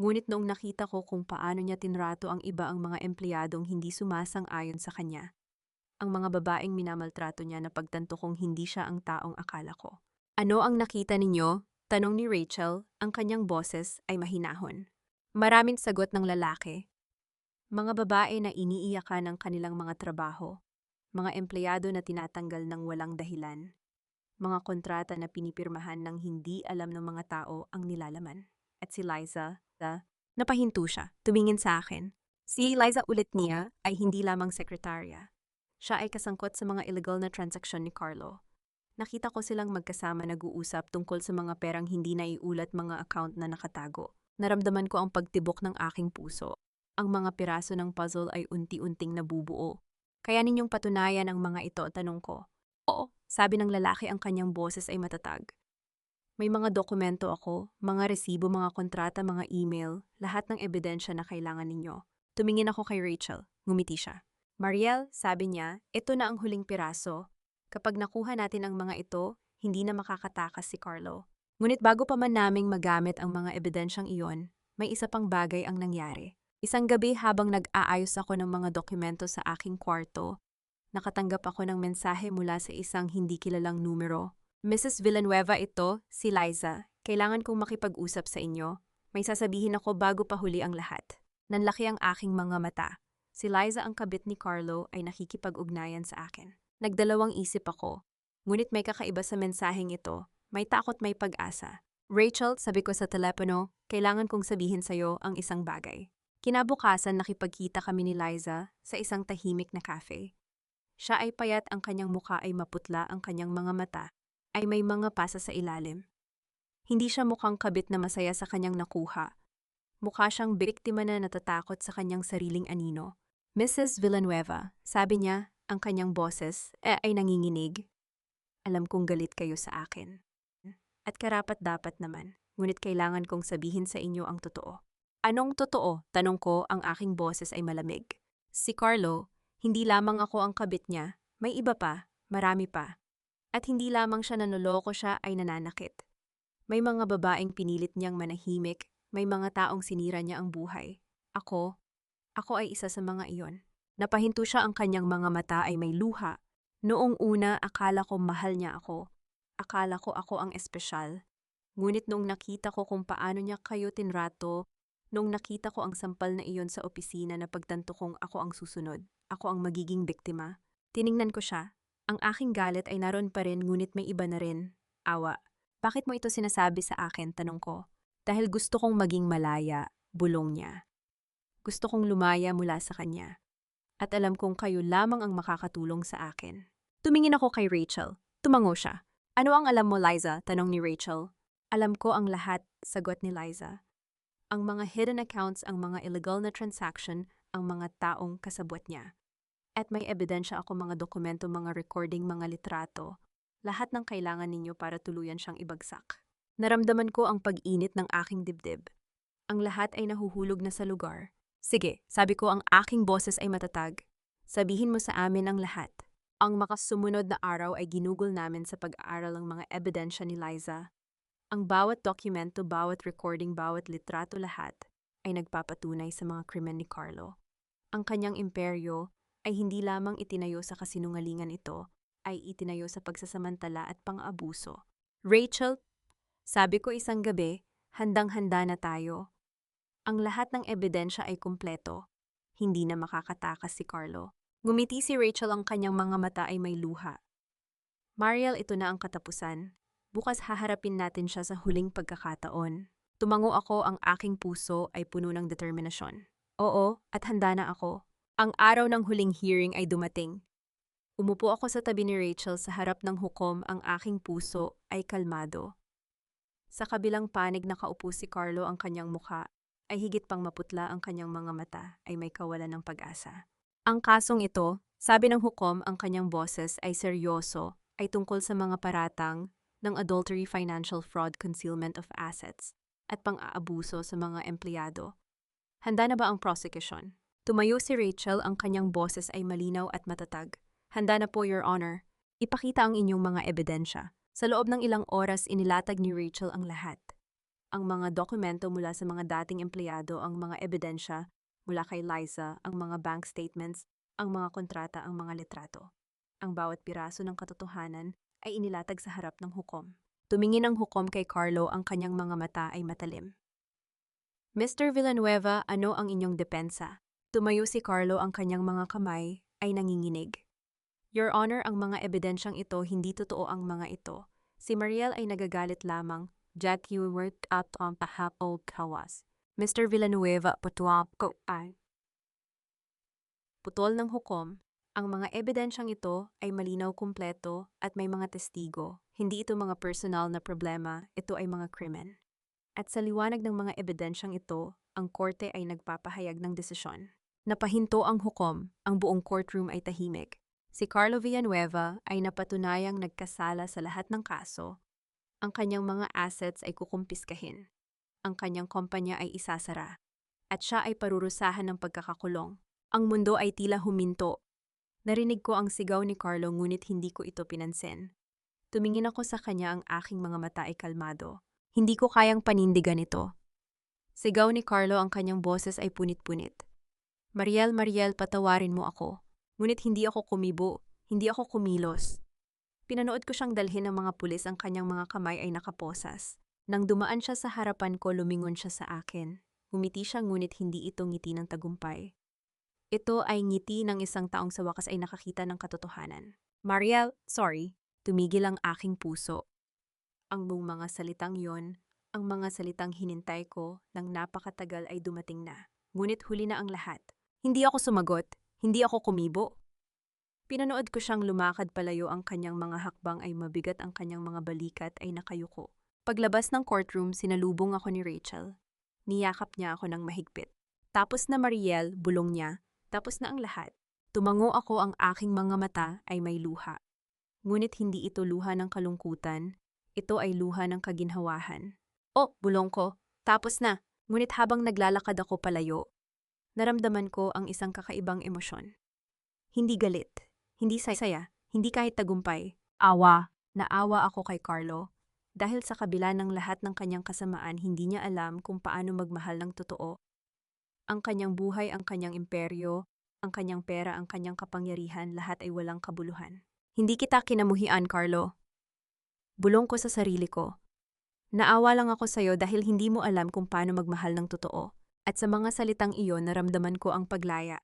Ngunit noong nakita ko kung paano niya tinrato ang iba, ang mga empleyadong hindi sumasang-ayon sa kanya. Ang mga babaeng minamaltrato niya, na pagtanto kong hindi siya ang taong akala ko. Ano ang nakita ninyo? Tanong ni Rachel, ang kanyang boses ay mahinahon. Maraming sagot ng lalaki. Mga babae na iniiyakan ng kanilang mga trabaho. Mga empleyado na tinatanggal ng walang dahilan. Mga kontrata na pinipirmahan ng hindi alam ng mga tao ang nilalaman. At si Liza, napahinto siya, tumingin sa akin. Si Liza ulit niya ay hindi lamang sekretarya. Siya ay kasangkot sa mga illegal na transaksyon ni Carlo. Nakita ko silang magkasama nag-uusap tungkol sa mga perang hindi naiulat, mga account na nakatago. Naramdaman ko ang pagtibok ng aking puso. Ang mga piraso ng puzzle ay unti-unting nabubuo. Kaya ninyong patunayan ang mga ito, tanong ko. Oo, sabi ng lalaki, ang kanyang boses ay matatag. May mga dokumento ako, mga resibo, mga kontrata, mga email, lahat ng ebidensya na kailangan ninyo. Tumingin ako kay Rachel, ngumiti siya. Mariel, sabi niya, ito na ang huling piraso. Kapag nakuha natin ang mga ito, hindi na makakatakas si Carlo. Ngunit bago pa man naming magamit ang mga ebidensyang iyon, may isa pang bagay ang nangyari. Isang gabi habang nag-aayos ako ng mga dokumento sa aking kwarto, nakatanggap ako ng mensahe mula sa isang hindi kilalang numero. Mrs. Villanueva, ito, si Liza. Kailangan kong makipag-usap sa inyo. May sasabihin ako bago pa huli ang lahat. Nanlaki ang aking mga mata. Si Liza ang kabit ni Carlo ay nakikipag-ugnayan sa akin. Nagdalawang isip ako. Ngunit may kakaiba sa mensaheng ito. May takot, may pag-asa. Rachel, sabi ko sa telepono, kailangan kong sabihin sa'yo ang isang bagay. Kinabukasan nakipagkita kami ni Liza sa isang tahimik na cafe. Siya ay payat, ang kanyang mukha ay maputla, ang kanyang mga mata ay may mga pasa sa ilalim. Hindi siya mukhang kabit na masaya sa kanyang nakuha. Mukha siyang biktima na natatakot sa kanyang sariling anino. Mrs. Villanueva, sabi niya, ang kanyang boses ay nanginginig. Alam kong galit kayo sa akin. At karapat-dapat naman, ngunit kailangan kong sabihin sa inyo ang totoo. Anong totoo? Tanong ko, ang aking boses ay malamig. Si Carlo, hindi lamang ako ang kabit niya, may iba pa, marami pa. At hindi lamang siya nanoloko, siya ay nananakit. May mga babaeng pinilit niyang manahimik, may mga taong sinira niya ang buhay. Ako ay isa sa mga iyon. Napahinto siya, ang kanyang mga mata ay may luha. Noong una, akala ko mahal niya ako. Akala ko ako ang espesyal. Ngunit noong nakita ko kung paano niya kayo tinrato, noong nakita ko ang sampal na iyon sa opisina, na pagtanto kong ako ang susunod, ako ang magiging biktima, tiningnan ko siya. Ang aking galit ay naroon pa rin, ngunit may iba na rin. Awa. Bakit mo ito sinasabi sa akin? Tanong ko. Dahil gusto kong maging malaya, bulong niya. Gusto kong lumaya mula sa kanya. At alam kong kayo lamang ang makakatulong sa akin. Tumingin ako kay Rachel. Tumango siya. Ano ang alam mo, Liza? Tanong ni Rachel. Alam ko ang lahat, sagot ni Liza. Ang mga hidden accounts, ang mga illegal na transaction, ang mga taong kasabwat niya. At may ebidensya ako, mga dokumento, mga recording, mga litrato. Lahat ng kailangan ninyo para tuluyan siyang ibagsak. Naramdaman ko ang pag-init ng aking dibdib. Ang lahat ay nahuhulog na sa lugar. Sige, sabi ko, ang aking boses ay matatag. Sabihin mo sa amin ang lahat. Ang makasumunod na araw ay ginugol namin sa pag-aaral ang mga ebidensya ni Liza. Ang bawat dokumento, bawat recording, bawat litrato, lahat ay nagpapatunay sa mga krimen ni Carlo. Ang kanyang imperyo ay hindi lamang itinayo sa kasinungalingan, ito ay itinayo sa pagsasamantala at pang-abuso. Rachel, sabi ko isang gabi, handang-handa na tayo. Ang lahat ng ebidensya ay kumpleto. Hindi na makakatakas si Carlo. Ngumiti si Rachel, ang kanyang mga mata ay may luha. Mariel, ito na ang katapusan. Bukas haharapin natin siya sa huling pagkakataon. Tumango ako, ang aking puso ay puno ng determinasyon. Oo, at handa na ako. Ang araw ng huling hearing ay dumating. Umupo ako sa tabi ni Rachel sa harap ng hukom, ang aking puso ay kalmado. Sa kabilang panig nakaupo si Carlo, ang kanyang mukha ay higit pang maputla, ang kanyang mga mata ay may kawalan ng pag-asa. Ang kasong ito, sabi ng hukom, ang kanyang boses ay seryoso, ay tungkol sa mga paratang ng adultery, financial fraud, concealment of assets, at pang-aabuso sa mga empleyado. Handa na ba ang prosecution? Tumayo si Rachel, ang kanyang boses ay malinaw at matatag. Handa na po, Your Honor. Ipakita ang inyong mga ebidensya. Sa loob ng ilang oras, inilatag ni Rachel ang lahat. Ang mga dokumento mula sa mga dating empleyado, ang mga ebidensya mula kay Liza, ang mga bank statements, ang mga kontrata, ang mga litrato. Ang bawat piraso ng katotohanan ay inilatag sa harap ng hukom. Tumingin ang hukom kay Carlo, ang kanyang mga mata ay matalim. Mr. Villanueva, ano ang inyong depensa? Tumayo si Carlo, ang kanyang mga kamay ay nanginginig. Your Honor, ang mga ebidensyang ito, hindi totoo ang mga ito. Si Mariel ay nagagalit lamang. Jack, you worked up on behalf of Kawas. Mr. Villanueva, patuwap ko ay. Putol ng hukom, ang mga ebidensyang ito ay malinaw, kumpleto, at may mga testigo. Hindi ito mga personal na problema, ito ay mga krimen. At sa liwanag ng mga ebidensyang ito, ang korte ay nagpapahayag ng desisyon. Napahinto ang hukom, ang buong courtroom ay tahimik. Si Carlo Villanueva ay napatunayang nagkasala sa lahat ng kaso. Ang kanyang mga assets ay kukumpiskahin. Ang kanyang kumpanya ay isasara. At siya ay parurusahan ng pagkakakulong. Ang mundo ay tila huminto. Narinig ko ang sigaw ni Carlo, ngunit hindi ko ito pinansin. Tumingin ako sa kanya, ang aking mga mata ay kalmado. Hindi ko kayang panindigan ito. Sigaw ni Carlo, ang kanyang boses ay punit-punit. Mariel, Mariel, patawarin mo ako. Ngunit hindi ako kumibo, hindi ako kumilos. Pinanood ko siyang dalhin ng mga pulis, ang kanyang mga kamay ay nakaposas. Nang dumaan siya sa harapan ko, lumingon siya sa akin. Ngumiti siya ngunit hindi ito ngiti ng tagumpay. Ito ay ngiti ng isang taong sa wakas ay nakakita ng katotohanan. Mariel, sorry. Tumigil ang aking puso. Ang buong mga salitang yon, ang mga salitang hinintay ko ng napakatagal ay dumating na. Ngunit huli na ang lahat. Hindi ako sumagot, hindi ako kumibo. Pinanood ko siyang lumakad palayo, ang kanyang mga hakbang ay mabigat, ang kanyang mga balikat ay nakayuko. Paglabas ng courtroom, sinalubong ako ni Rachel. Niyakap niya ako ng mahigpit. Tapos na Mariel, bulong niya. Tapos na ang lahat. Tumango ako, ang aking mga mata ay may luha. Ngunit hindi ito luha ng kalungkutan, ito ay luha ng kaginhawahan. Oh, bulong ko, tapos na. Ngunit habang naglalakad ako palayo, naramdaman ko ang isang kakaibang emosyon. Hindi galit, hindi saya, hindi kahit tagumpay. Awa. Naawa ako kay Carlo. Dahil sa kabila ng lahat ng kanyang kasamaan, hindi niya alam kung paano magmahal ng totoo. Ang kanyang buhay, ang kanyang imperyo, ang kanyang pera, ang kanyang kapangyarihan, lahat ay walang kabuluhan. Hindi kita kinamuhian, Carlo. Bulong ko sa sarili ko. Naawa lang ako sa'yo dahil hindi mo alam kung paano magmahal ng totoo. At sa mga salitang iyon, naramdaman ko ang paglaya.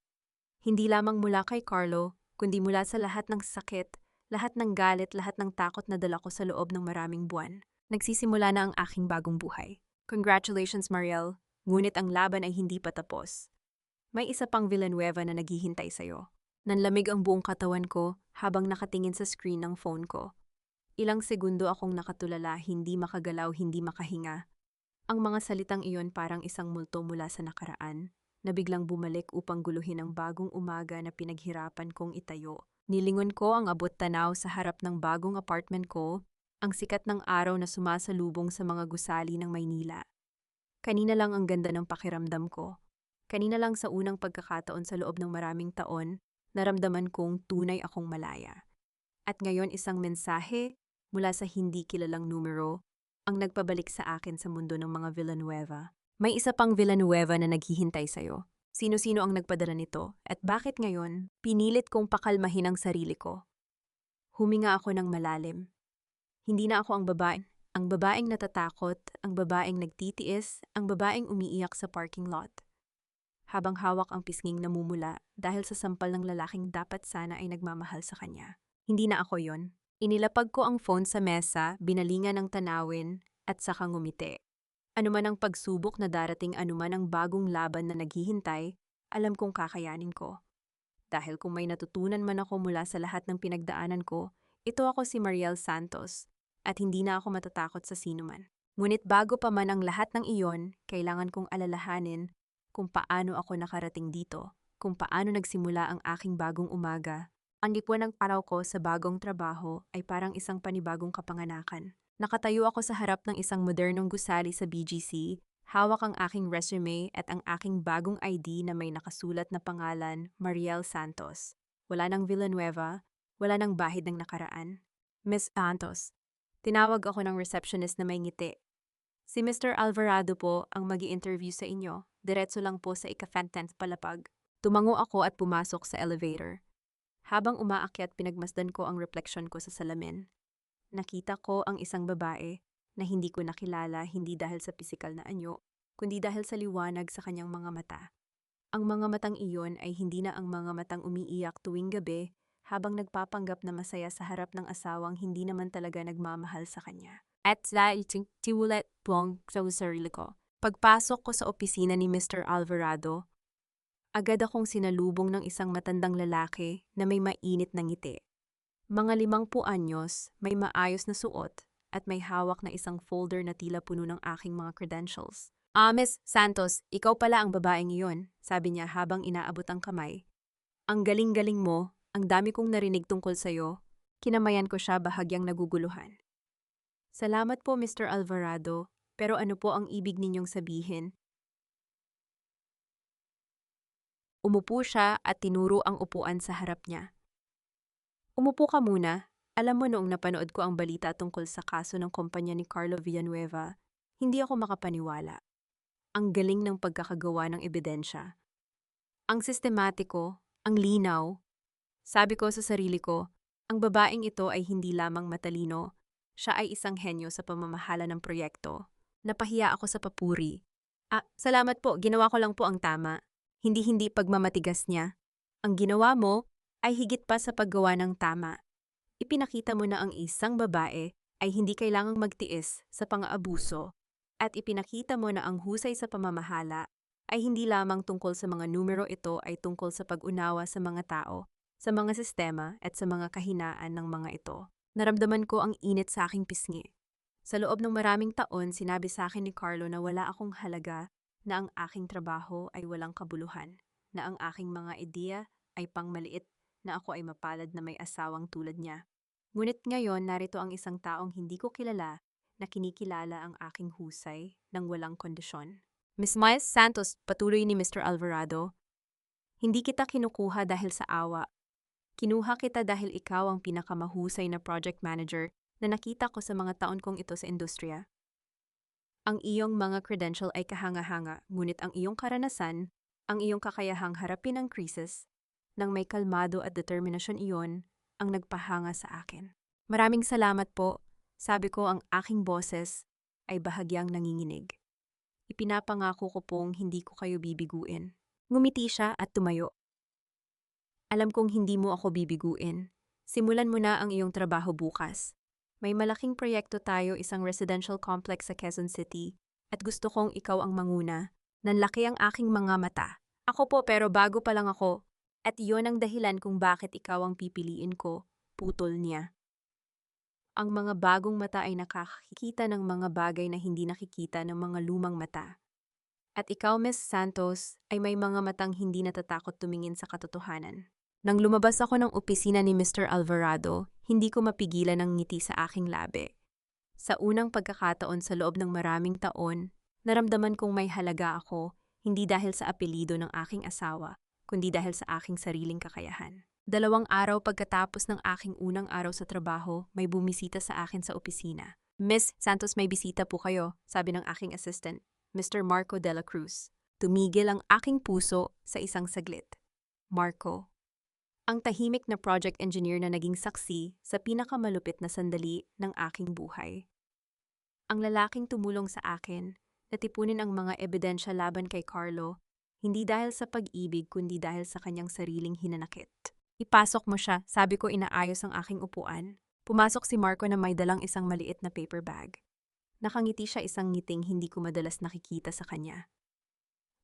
Hindi lamang mula kay Carlo, kundi mula sa lahat ng sakit, lahat ng galit, lahat ng takot na dala ko sa loob ng maraming buwan. Nagsisimula na ang aking bagong buhay. Congratulations, Mariel. Ngunit ang laban ay hindi pa tapos. May isa pang Villanueva na naghihintay sa'yo. Nanlamig ang buong katawan ko habang nakatingin sa screen ng phone ko. Ilang segundo akong nakatulala, hindi makagalaw, hindi makahinga. Ang mga salitang iyon parang isang multo mula sa nakaraan, na biglang bumalik upang guluhin ang bagong umaga na pinaghirapan kong itayo. Nilingon ko ang abot-tanaw sa harap ng bagong apartment ko, ang sikat ng araw na sumasalubong sa mga gusali ng Maynila. Kanina lang ang ganda ng pakiramdam ko. Kanina lang sa unang pagkakataon sa loob ng maraming taon, naramdaman kong tunay akong malaya. At ngayon isang mensahe mula sa hindi kilalang numero ang nagpabalik sa akin sa mundo ng mga Villanueva. May isa pang Villanueva na naghihintay sa'yo. Sino-sino ang nagpadala nito at bakit ngayon pinilit kong pakalmahin ang sarili ko? Huminga ako ng malalim. Hindi na ako ang babaeng natatakot, ang babaeng nagtitiis, ang babaeng umiiyak sa parking lot. Habang hawak ang pisnging namumula dahil sa sampal ng lalaking dapat sana ay nagmamahal sa kanya. Hindi na ako yon. Inilapag ko ang phone sa mesa, binalingan ng tanawin, at saka ngumiti. Anuman ang pagsubok na darating, anuman ang bagong laban na naghihintay, alam kong kakayanin ko. Dahil kung may natutunan man ako mula sa lahat ng pinagdaanan ko, ito ako si Mariel Santos, at hindi na ako matatakot sa sinuman. Ngunit bago pa man ang lahat ng iyon, kailangan kong alalahanin kung paano ako nakarating dito, kung paano nagsimula ang aking bagong umaga. Ang lipuan ng araw ko sa bagong trabaho ay parang isang panibagong kapanganakan. Nakatayo ako sa harap ng isang modernong gusali sa BGC, hawak ang aking resume at ang aking bagong ID na may nakasulat na pangalan, Mariel Santos. Wala nang Villanueva, wala nang bahid ng nakaraan. Miss Santos. Tinawag ako ng receptionist na may ngiti. Si Mr. Alvarado po ang magi-interview sa inyo. Diretso lang po sa ika-10th palapag. Tumango ako at pumasok sa elevator. Habang umaakyat, pinagmasdan ko ang refleksyon ko sa salamin. Nakita ko ang isang babae na hindi ko nakilala, hindi dahil sa pisikal na anyo, kundi dahil sa liwanag sa kanyang mga mata. Ang mga matang iyon ay hindi na ang mga matang umiiyak tuwing gabi habang nagpapanggap na masaya sa harap ng asawang hindi naman talaga nagmamahal sa kanya. At sa tiwulet plong sa sarili ko. Pagpasok ko sa opisina ni Mr. Alvarado, agad akong sinalubong ng isang matandang lalaki na may mainit na ngiti. Mga 50 anyos, may maayos na suot, at may hawak na isang folder na tila puno ng aking mga credentials. Miss Santos, ikaw pala ang babaeng iyon, sabi niya habang inaabot ang kamay. Ang galing-galing mo, ang dami kong narinig tungkol sa'yo. Kinamayan ko siya bahagyang naguguluhan. Salamat po, Mr. Alvarado, pero ano po ang ibig ninyong sabihin? Umupo siya at tinuro ang upuan sa harap niya. Umupo ka muna. Alam mo, noong napanood ko ang balita tungkol sa kaso ng kumpanya ni Carlo Villanueva, hindi ako makapaniwala. Ang galing ng pagkakagawa ng ebidensya. Ang sistematiko, ang linaw. Sabi ko sa sarili ko, ang babaeng ito ay hindi lamang matalino, siya ay isang henyo sa pamamahala ng proyekto. Napahiya ako sa papuri. Salamat po, ginawa ko lang po ang tama. Hindi pagmamatigas niya. Ang ginawa mo ay higit pa sa paggawa ng tama. Ipinakita mo na ang isang babae ay hindi kailangang magtiis sa pang-aabuso at ipinakita mo na ang husay sa pamamahala ay hindi lamang tungkol sa mga numero, ito ay tungkol sa pag-unawa sa mga tao, sa mga sistema at sa mga kahinaan ng mga ito. Naramdaman ko ang init sa aking pisngi. Sa loob ng maraming taon, sinabi sa akin ni Carlo na wala akong halaga, na ang aking trabaho ay walang kabuluhan, na ang aking mga ideya ay pangmaliit, na ako ay mapalad na may asawang tulad niya. Ngunit ngayon, narito ang isang taong hindi ko kilala na kinikilala ang aking husay ng walang kondisyon. Miss Miles Santos, patuloy ni Mr. Alvarado, hindi kita kinukuha dahil sa awa. Kinuha kita dahil ikaw ang pinakamahusay na project manager na nakita ko sa mga taon kong ito sa industriya. Ang iyong mga credential ay kahanga-hanga, ngunit ang iyong karanasan, ang iyong kakayahang harapin ang krisis, nang may kalmado at determinasyon, iyon ang nagpahanga sa akin. Maraming salamat po, sabi ko, ang aking boses ay bahagyang nanginginig. Ipinapangako ko pong hindi ko kayo bibiguin. Ngumiti siya at tumayo. Alam kong hindi mo ako bibiguin. Simulan mo na ang iyong trabaho bukas. May malaking proyekto tayo, isang residential complex sa Quezon City, at gusto kong ikaw ang manguna. Nanlaki ang aking mga mata. Ako po, pero bago pa lang ako. At iyon ang dahilan kung bakit ikaw ang pipiliin ko, putol niya. Ang mga bagong mata ay nakakakita ng mga bagay na hindi nakikita ng mga lumang mata. At ikaw, Miss Santos, ay may mga matang hindi natatakot tumingin sa katotohanan. Nang lumabas ako ng opisina ni Mr. Alvarado, hindi ko mapigilan ang ngiti sa aking labi. Sa unang pagkakataon sa loob ng maraming taon, naramdaman kong may halaga ako, hindi dahil sa apelido ng aking asawa, kundi dahil sa aking sariling kakayahan. 2 araw pagkatapos ng aking unang araw sa trabaho, may bumisita sa akin sa opisina. Miss Santos, may bisita po kayo, sabi ng aking assistant, Mr. Marco de la Cruz. Tumigil ang aking puso sa isang saglit. Marco, ang tahimik na project engineer na naging saksi sa pinakamalupit na sandali ng aking buhay. Ang lalaking tumulong sa akin, natipunin ang mga ebidensya laban kay Carlo, hindi dahil sa pag-ibig kundi dahil sa kanyang sariling hinanakit. Ipasok mo siya, sabi ko, inaayos ang aking upuan. Pumasok si Marco na may dalang isang maliit na paper bag. Nakangiti siya, isang ngiting hindi ko madalas nakikita sa kanya.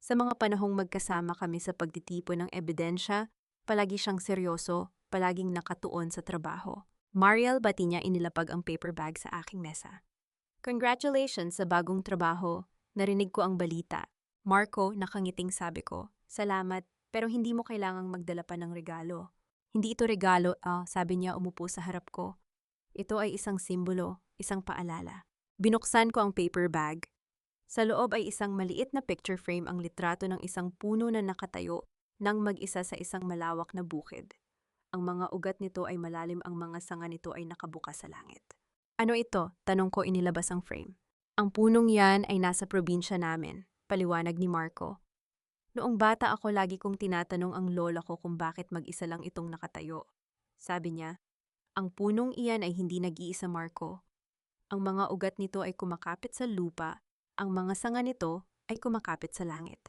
Sa mga panahong magkasama kami sa pagtitipon ng ebidensya, palagi siyang seryoso, palaging nakatuon sa trabaho. Mariel, bati niya, inilapag ang paper bag sa aking mesa. Congratulations sa bagong trabaho. Narinig ko ang balita. Marco, nakangiting sabi ko. Salamat, pero hindi mo kailangang magdala pa ng regalo. Hindi ito regalo, sabi niya, umupo sa harap ko. Ito ay isang simbolo, isang paalala. Binuksan ko ang paper bag. Sa loob ay isang maliit na picture frame, ang litrato ng isang puno na nakatayo nang mag-isa sa isang malawak na bukid. Ang mga ugat nito ay malalim, ang mga sanga nito ay nakabukas sa langit. Ano ito? Tanong ko, inilabas ang frame. Ang punong yan ay nasa probinsya namin, paliwanag ni Marco. Noong bata ako, lagi kong tinatanong ang lola ko kung bakit mag-isa lang itong nakatayo. Sabi niya, ang punong iyan ay hindi nag-iisa, Marco. Ang mga ugat nito ay kumakapit sa lupa, ang mga sanga nito ay kumakapit sa langit.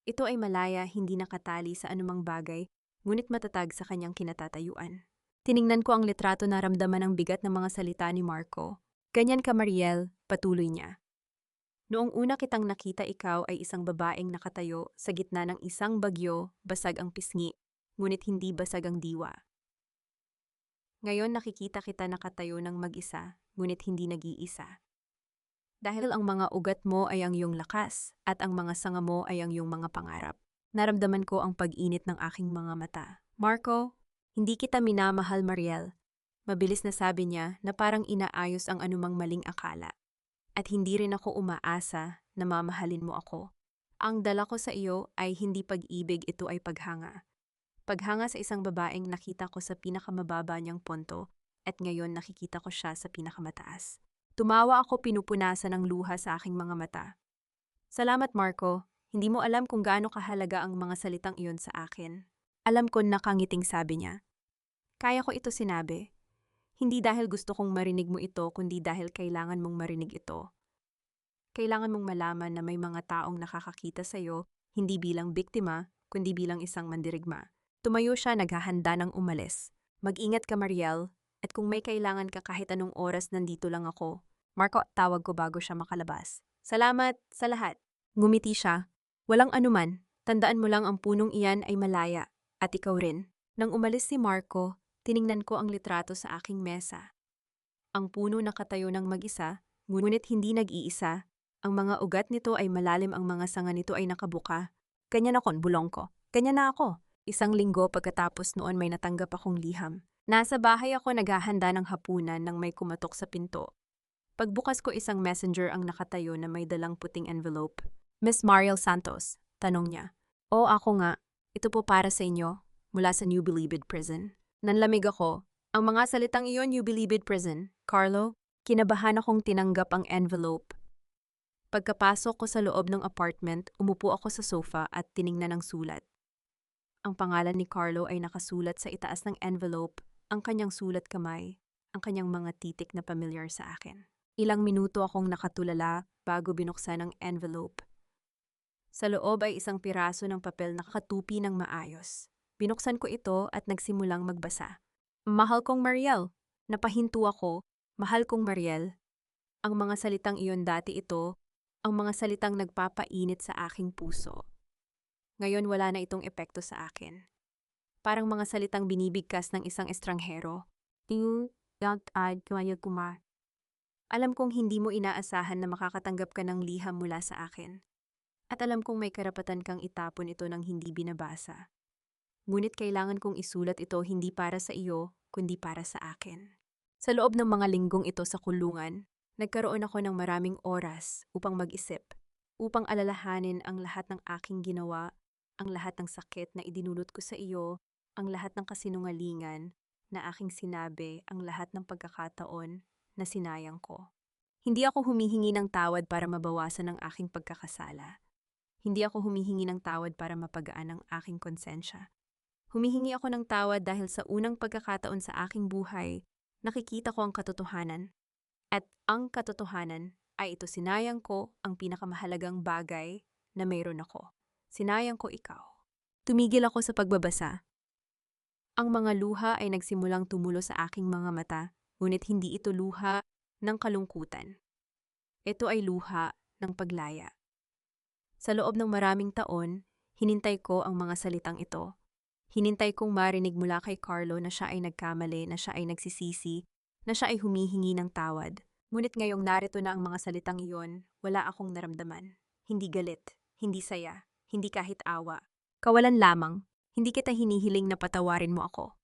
Ito ay malaya, hindi nakatali sa anumang bagay, ngunit matatag sa kanyang kinatatayuan. Tiningnan ko ang litrato, naramdaman ang bigat ng mga salita ni Marco. Ganyan ka, Mariel, patuloy niya. Noong una kitang nakita, ikaw ay isang babaeng nakatayo sa gitna ng isang bagyo, basag ang pisngi, ngunit hindi basag ang diwa. Ngayon nakikita kita nakatayo ng mag-isa, ngunit hindi nag-iisa. Dahil ang mga ugat mo ay ang iyong lakas at ang mga sanga mo ay ang iyong mga pangarap. Naramdaman ko ang pag-init ng aking mga mata. Marco, hindi kita minamahal, Mariel. Mabilis na sabi niya na parang inaayos ang anumang maling akala. At hindi rin ako umaasa na mamahalin mo ako. Ang dala ko sa iyo ay hindi pag-ibig, ito ay paghanga. Paghanga sa isang babaeng nakita ko sa pinakamababa niyang punto at ngayon nakikita ko siya sa pinakamataas. Tumawa ako, pinupunasan ng luha sa aking mga mata. Salamat, Marco. Hindi mo alam kung gaano kahalaga ang mga salitang iyon sa akin. Alam ko, nakangiting sabi niya. Kaya ko ito sinabi. Hindi dahil gusto kong marinig mo ito, kundi dahil kailangan mong marinig ito. Kailangan mong malaman na may mga taong nakakakita sa'yo, hindi bilang biktima, kundi bilang isang mandirigma. Tumayo siya, naghahanda ng umalis. Mag-ingat ka, Mariel, at kung may kailangan ka kahit anong oras, nandito lang ako. Marco, tawag ko bago siya makalabas. Salamat sa lahat. Ngumiti siya. Walang anuman. Tandaan mo lang ang punong iyan ay malaya. At ikaw rin. Nang umalis si Marco, tiningnan ko ang litrato sa aking mesa. Ang puno nakatayo ng mag-isa, ngunit hindi nag-iisa. Ang mga ugat nito ay malalim, ang mga sanga nito ay nakabuka. Ganyan ako, bulong ko. Ganyan na ako. Isang linggo pagkatapos noon may natanggap akong liham. Nasa bahay ako naghahanda ng hapunan nang may kumatok sa pinto. Pagbukas ko, isang messenger ang nakatayo na may dalang puting envelope. Miss Mariel Santos, tanong niya. O ako nga, ito po para sa inyo, mula sa New Bilibid Prison. Nanlamig ako. Ang mga salitang iyon, New Bilibid Prison. Carlo, kinabahan akong tinanggap ang envelope. Pagkapasok ko sa loob ng apartment, umupo ako sa sofa at tiningnan ang sulat. Ang pangalan ni Carlo ay nakasulat sa itaas ng envelope, ang kanyang sulat kamay, ang kanyang mga titik na pamilyar sa akin. Ilang minuto akong nakatulala bago binuksan ang envelope. Sa loob ay isang piraso ng papel na nakatupi ng maayos. Binuksan ko ito at nagsimulang magbasa. Mahal kong Mariel. Napahinto ako. Mahal kong Mariel. Ang mga salitang iyon dati ito, ang mga salitang nagpapainit sa aking puso. Ngayon wala na itong epekto sa akin. Parang mga salitang binibigkas ng isang estranghero. Alam kong hindi mo inaasahan na makakatanggap ka ng liham mula sa akin. At alam kong may karapatan kang itapon ito ng hindi binabasa. Ngunit kailangan kong isulat ito hindi para sa iyo, kundi para sa akin. Sa loob ng mga linggong ito sa kulungan, nagkaroon ako ng maraming oras upang mag-isip, upang alalahanin ang lahat ng aking ginawa, ang lahat ng sakit na idinulot ko sa iyo, ang lahat ng kasinungalingan na aking sinabi, ang lahat ng pagkakataon na sinayang ko. Hindi ako humihingi ng tawad para mabawasan ang aking pagkakasala. Hindi ako humihingi ng tawad para mapagaan ang aking konsensya. Humihingi ako ng tawad dahil sa unang pagkakataon sa aking buhay, nakikita ko ang katotohanan. At ang katotohanan ay ito, sinayang ko ang pinakamahalagang bagay na mayroon ako. Sinayang ko ikaw. Tumigil ako sa pagbabasa. Ang mga luha ay nagsimulang tumulo sa aking mga mata, ngunit hindi ito luha ng kalungkutan. Ito ay luha ng paglaya. Sa loob ng maraming taon, hinintay ko ang mga salitang ito. Hinintay kong marinig mula kay Carlo na siya ay nagkamali, na siya ay nagsisisi, na siya ay humihingi ng tawad. Ngunit ngayong narito na ang mga salitang iyon, wala akong naramdaman. Hindi galit, hindi saya, hindi kahit awa. Kawalan lamang, hindi kita hinihiling na patawarin mo ako.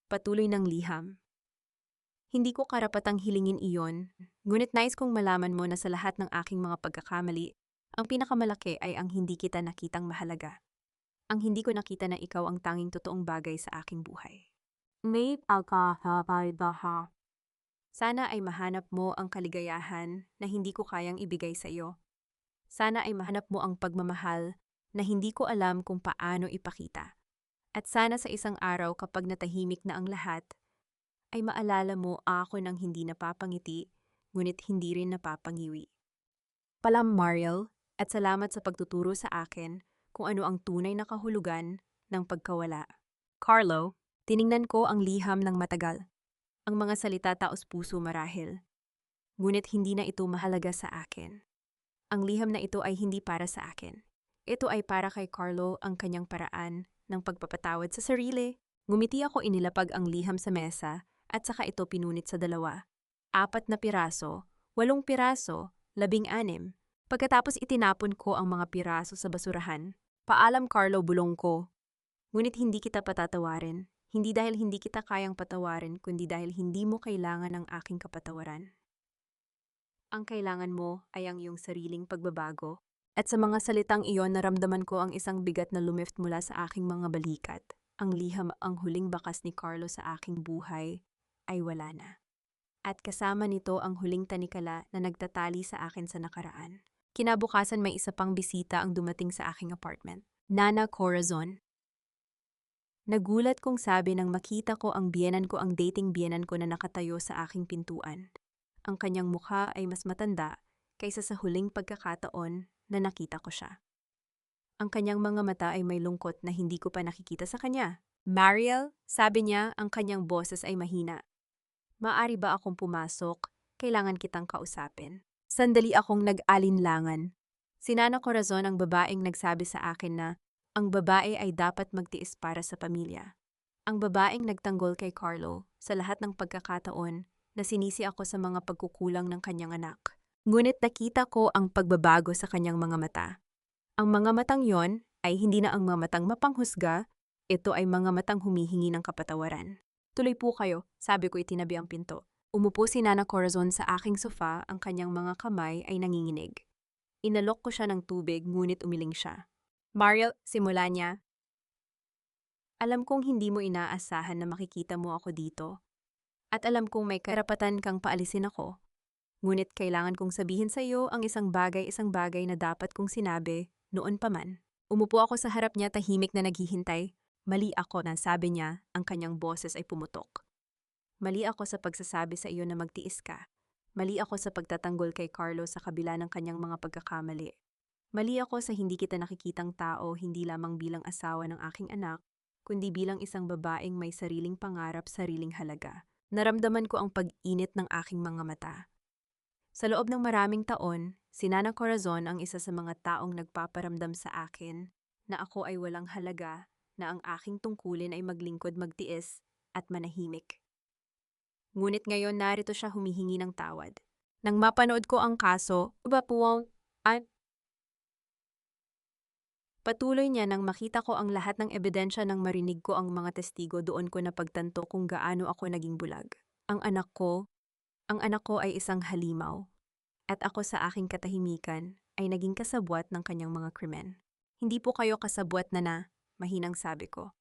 Patuloy ng liham. Hindi ko karapatang hilingin iyon, ngunit nais kong malaman mo na sa lahat ng aking mga pagkakamali, ang pinakamalaki ay ang hindi kita nakitang mahalaga. Ang hindi ko nakita na ikaw ang tanging totoong bagay sa aking buhay. Sana ay mahanap mo ang kaligayahan na hindi ko kayang ibigay sa iyo. Sana ay mahanap mo ang pagmamahal na hindi ko alam kung paano ipakita. At sana sa isang araw kapag natahimik na ang lahat, ay maalala mo ako ng hindi napapangiti, ngunit hindi rin napapangiwi. Palam, Mariel, at salamat sa pagtuturo sa akin kung ano ang tunay na kahulugan ng pagkawala. Carlo, tiningnan ko ang liham ng matagal. Ang mga salita taos puso marahil. Ngunit hindi na ito mahalaga sa akin. Ang liham na ito ay hindi para sa akin. Ito ay para kay Carlo, ang kanyang paraan ng pagpapatawad sa sarili. Ngumiti ako, inilapag ang liham sa mesa at saka ito pinunit sa 2. 4 na piraso, 8 piraso, 16. Pagkatapos itinapon ko ang mga piraso sa basurahan. Paalam, Carlo, bulong ko. Ngunit hindi kita patatawarin. Hindi dahil hindi kita kayang patawarin, kundi dahil hindi mo kailangan ng aking kapatawaran. Ang kailangan mo ay ang iyong sariling pagbabago. At sa mga salitang iyon, naramdaman ko ang isang bigat na lumift mula sa aking mga balikat. Ang liham, ang huling bakas ni Carlo sa aking buhay, ay wala na. At kasama nito ang huling tanikala na nagtatali sa akin sa nakaraan. Kinabukasan may isa pang bisita ang dumating sa aking apartment. Nana Corazon. Nagulat kong sabi nang makita ko ang dating biyenan ko na nakatayo sa aking pintuan. Ang kanyang mukha ay mas matanda, kaysa sa huling pagkakataon na nakita ko siya. Ang kanyang mga mata ay may lungkot na hindi ko pa nakikita sa kanya. Mariel, sabi niya, ang kanyang boses ay mahina. Maari ba akong pumasok? Kailangan kitang kausapin. Sandali akong nag-alinlangan. Si Nana Corazon ang babaeng nagsabi sa akin na ang babae ay dapat magtiis para sa pamilya. Ang babaeng nagtanggol kay Carlo sa lahat ng pagkakataon na sinisi ako sa mga pagkukulang ng kanyang anak. Ngunit nakita ko ang pagbabago sa kanyang mga mata. Ang mga matang yon ay hindi na ang mga matang mapanghusga, ito ay mga matang humihingi ng kapatawaran. Tuloy po kayo, sabi ko itinabi ang pinto. Umupo si Nana Corazon sa aking sofa, ang kanyang mga kamay ay nanginginig. Inalok ko siya ng tubig ngunit umiling siya. Mariel, simula niya. Alam kong hindi mo inaasahan na makikita mo ako dito. At alam kong may karapatan kang paalisin ako. Ngunit kailangan kong sabihin sa iyo ang isang bagay na dapat kong sinabi noon pa man. Umupo ako sa harap niya tahimik na naghihintay. Mali ako na sabi niya, ang kanyang boses ay pumutok. Mali ako sa pagsasabi sa iyo na magtiis ka. Mali ako sa pagtatanggol kay Carlo sa kabila ng kanyang mga pagkakamali. Mali ako sa hindi kita nakikitang tao hindi lamang bilang asawa ng aking anak, kundi bilang isang babaeng may sariling pangarap, sariling halaga. Naramdaman ko ang pag-init ng aking mga mata. Sa loob ng maraming taon, si Nana Corazon ang isa sa mga taong nagpaparamdam sa akin na ako ay walang halaga, na ang aking tungkulin ay maglingkod, magtiis, at manahimik. Ngunit ngayon narito siya humihingi ng tawad. Nang mapanood ko ang kaso, patuloy niya nang makita ko ang lahat ng ebidensya, nang marinig ko ang mga testigo, doon ko napagtanto kung gaano ako naging bulag. Ang anak ko ay isang halimaw. At ako sa aking katahimikan ay naging kasabwat ng kanyang mga krimen. Hindi po kayo kasabwat na, mahinang sabi ko.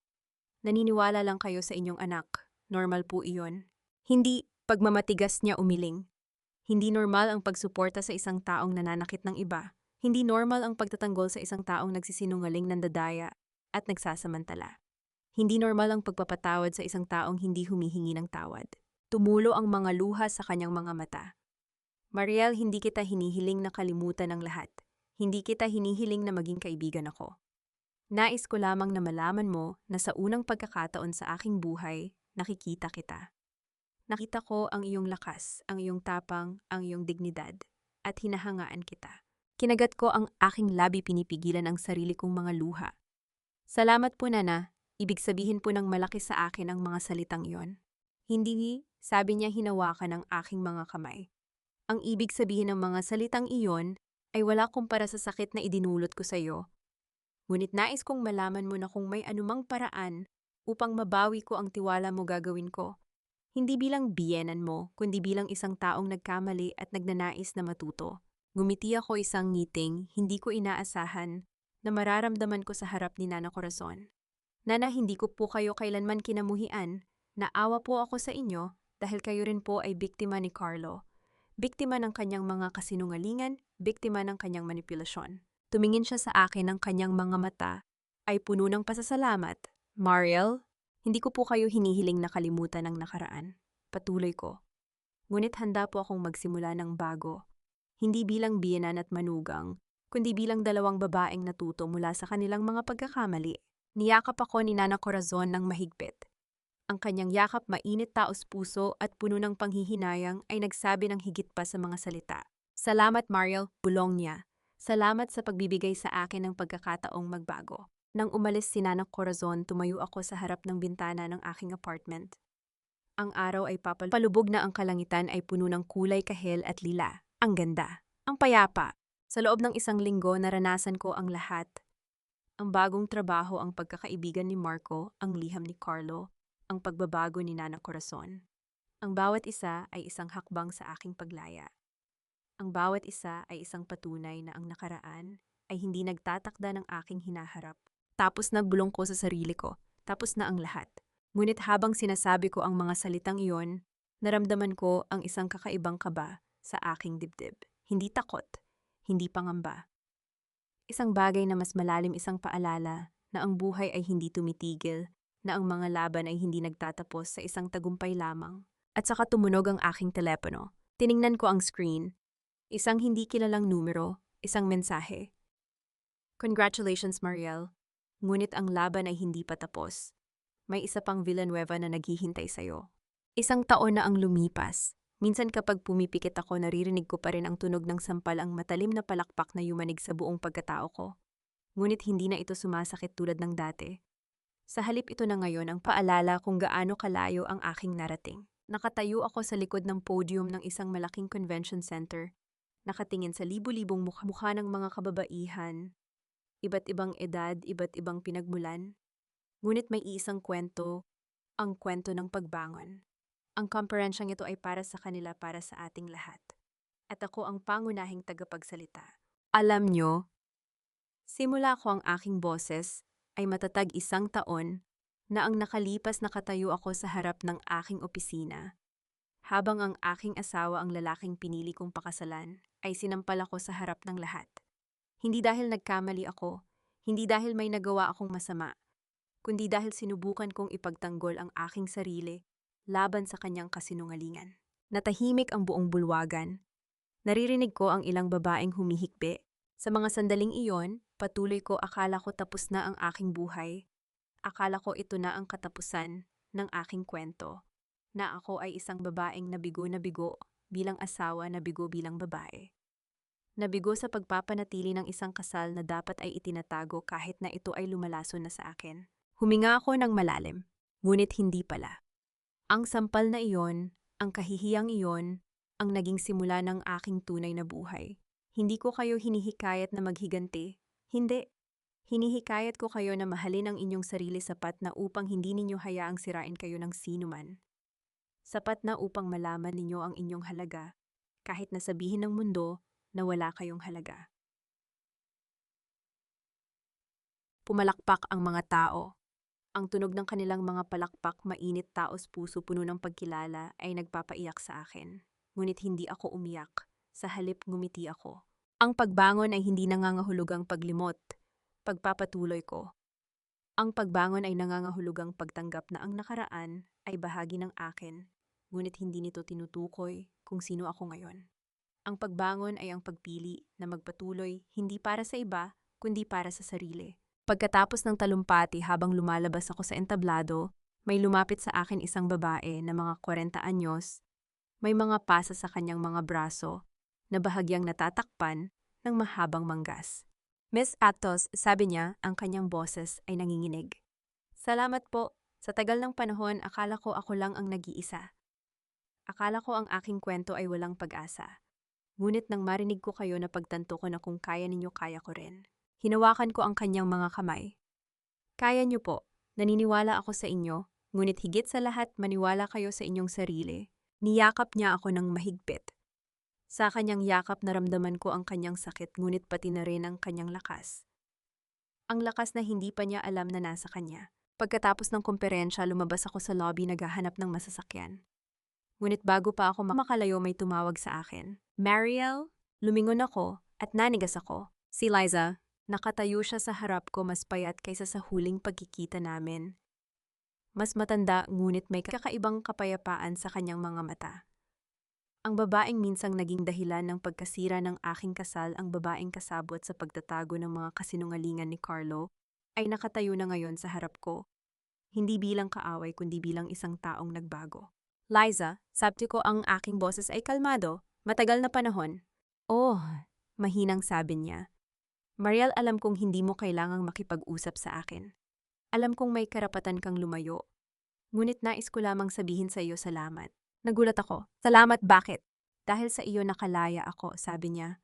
Naniniwala lang kayo sa inyong anak. Normal po iyon. Hindi pagmamatigas niya umiling. Hindi normal ang pagsuporta sa isang taong nananakit ng iba. Hindi normal ang pagtatanggol sa isang taong nagsisinungaling, nandadaya, at nagsasamantala. Hindi normal ang pagpapatawad sa isang taong hindi humihingi ng tawad. Tumulo ang mga luha sa kanyang mga mata. Mariel, hindi kita hinihiling na kalimutan ang lahat. Hindi kita hinihiling na maging kaibigan ako. Nais ko lamang na malaman mo na sa unang pagkakataon sa aking buhay, nakikita kita. Nakita ko ang iyong lakas, ang iyong tapang, ang iyong dignidad, at hinahangaan kita. Kinagat ko ang aking labi, pinipigilan ang sarili kong mga luha. Salamat po, Nana. Ibig sabihin po ng malaki sa akin ang mga salitang iyon. Hindi, sabi niya, hinawakan ang aking mga kamay. Ang ibig sabihin ng mga salitang iyon ay wala kumpara sa sakit na idinulot ko sa iyo. Ngunit nais kong malaman mo na kung may anumang paraan upang mabawi ko ang tiwala mo, gagawin ko. Hindi bilang biyenan mo, kundi bilang isang taong nagkamali at nagnanais na matuto. Ngumiti ako, isang ngiting hindi ko inaasahan na mararamdaman ko sa harap ni Nana Corazon. Nana, hindi ko po kayo kailanman kinamuhian. Naawa po ako sa inyo dahil kayo rin po ay biktima ni Carlo. Biktima ng kanyang mga kasinungalingan, biktima ng kanyang manipulasyon. Tumingin siya sa akin, ng kanyang mga mata ay puno ng pasasalamat. Mariel, hindi ko po kayo hinihiling na kalimutan ng nakaraan. Patuloy ko. Ngunit handa po akong magsimula ng bago. Hindi bilang biyenan at manugang, kundi bilang dalawang babaeng natuto mula sa kanilang mga pagkakamali. Niyakap ako ni Nana Corazon ng mahigpit. Ang kanyang yakap, mainit, taos puso at puno ng panghihinayang, ay nagsabi ng higit pa sa mga salita. Salamat, Mariel, bulong niya. Salamat sa pagbibigay sa akin ng pagkakataong magbago. Nang umalis si Nana Corazon, tumayo ako sa harap ng bintana ng aking apartment. Ang araw ay palubog na, ang kalangitan ay puno ng kulay kahel at lila. Ang ganda. Ang payapa. Sa loob ng isang linggo, naranasan ko ang lahat. Ang bagong trabaho, ang pagkakaibigan ni Marco, ang liham ni Carlo, ang pagbabago ni Nana Corazon. Ang bawat isa ay isang hakbang sa aking paglaya. Ang bawat isa ay isang patunay na ang nakaraan ay hindi nagtatakda ng aking hinaharap. Tapos nagbulong ko sa sarili ko, tapos na ang lahat. Ngunit habang sinasabi ko ang mga salitang iyon, naramdaman ko ang isang kakaibang kaba sa aking dibdib. Hindi takot, hindi pangamba. Isang bagay na mas malalim, isang paalala na ang buhay ay hindi tumitigil, na ang mga laban ay hindi nagtatapos sa isang tagumpay lamang. At saka tumunog ang aking telepono. Tiningnan ko ang screen. Isang hindi kilalang numero, isang mensahe. Congratulations, Mariel. Ngunit ang laban ay hindi pa tapos. May isa pang Villanueva na naghihintay sa'yo. Isang taon na ang lumipas. Minsan kapag pumipikit ako, naririnig ko pa rin ang tunog ng sampal, ang matalim na palakpak na yumanig sa buong pagkatao ko. Ngunit hindi na ito sumasakit tulad ng dati. Sa halip ito na ngayon ang paalala kung gaano kalayo ang aking narating. Nakatayo ako sa likod ng podium ng isang malaking convention center, nakatingin sa libu-libong mukha ng mga kababaihan, iba't ibang edad, iba't ibang pinagmulan. Ngunit may iisang kwento, ang kwento ng pagbangon. Ang komperensyang ito ay para sa kanila, para sa ating lahat. At ako ang pangunahing tagapagsalita. Alam nyo, simula ko ang aking boses, ay matatag isang taon na ang nakalipas nakatayo ako sa harap ng aking opisina. Habang ang aking asawa, ang lalaking pinili kong pakasalan, ay sinampal ako sa harap ng lahat. Hindi dahil nagkamali ako, hindi dahil may nagawa akong masama, kundi dahil sinubukan kong ipagtanggol ang aking sarili laban sa kanyang kasinungalingan. Natahimik ang buong bulwagan. Naririnig ko ang ilang babaeng humihikbi. Sa mga sandaling iyon, patuloy ko, akala ko tapos na ang aking buhay. Akala ko ito na ang katapusan ng aking kwento. Na ako ay isang babaeng nabigo bilang asawa, nabigo bilang babae. Nabigo sa pagpapanatili ng isang kasal na dapat ay itinatago kahit na ito ay lumalason na sa akin. Huminga ako ng malalim, ngunit hindi pala. Ang sampal na iyon, ang kahihiyang iyon, ang naging simula ng aking tunay na buhay. Hindi ko kayo hinihikayat na maghiganti. Hindi. Hinihikayat ko kayo na mahalin ang inyong sarili sapat na upang hindi ninyo hayaang sirain kayo ng sinuman. Sapat na upang malaman ninyo ang inyong halaga, kahit na sabihin ng mundo na wala kayong halaga. Pumalakpak ang mga tao. Ang tunog ng kanilang mga palakpak, mainit, taos puso, puno ng pagkilala, ay nagpapaiyak sa akin. Ngunit hindi ako umiyak. Sa halip, ngumiti ako. Ang pagbangon ay hindi nangangahulugang paglimot. Pagpapatuloy ko. Ang pagbangon ay nangangahulugang pagtanggap na ang nakaraan ay bahagi ng akin, ngunit hindi nito tinutukoy kung sino ako ngayon. Ang pagbangon ay ang pagpili na magpatuloy hindi para sa iba, kundi para sa sarili. Pagkatapos ng talumpati, habang lumalabas ako sa entablado, may lumapit sa akin isang babae na mga 40 anyos, may mga pasa sa kanyang mga braso na bahagyang natatakpan ng mahabang manggas. Miss Atos, sabi niya, ang kanyang boses ay nanginginig. Salamat po. Sa tagal ng panahon, akala ko ako lang ang nag-iisa. Akala ko ang aking kwento ay walang pag-asa. Ngunit nang marinig ko kayo, napagtanto ko na kung kaya ninyo, kaya ko rin. Hinawakan ko ang kanyang mga kamay. Kaya niyo po. Naniniwala ako sa inyo, ngunit higit sa lahat, maniwala kayo sa inyong sarili. Niyakap niya ako ng mahigpit. Sa kanyang yakap, naramdaman ko ang kanyang sakit, ngunit pati na rin ang kanyang lakas. Ang lakas na hindi pa niya alam na nasa kanya. Pagkatapos ng komperensya, lumabas ako sa lobby naghahanap ng masasakyan. Ngunit bago pa ako makalayo, may tumawag sa akin. Mariel? Lumingon ako at nanigas ako. Si Liza. Nakatayo siya sa harap ko, mas payat kaysa sa huling pagkikita namin. Mas matanda, ngunit may kakaibang kapayapaan sa kanyang mga mata. Ang babaeng minsang naging dahilan ng pagkasira ng aking kasal, ang babaeng kasabot sa pagtatago ng mga kasinungalingan ni Carlo, ay nakatayo na ngayon sa harap ko. Hindi bilang kaaway, kundi bilang isang taong nagbago. Liza, sabi ko, ang aking boses ay kalmado, matagal na panahon. Oh, mahinang sabi niya. Mariel, alam kong hindi mo kailangang makipag-usap sa akin. Alam kong may karapatan kang lumayo. Ngunit nais ko lamang sabihin sa iyo salamat. Nagulat ako. Salamat, bakit? Dahil sa iyo nakalaya ako, sabi niya.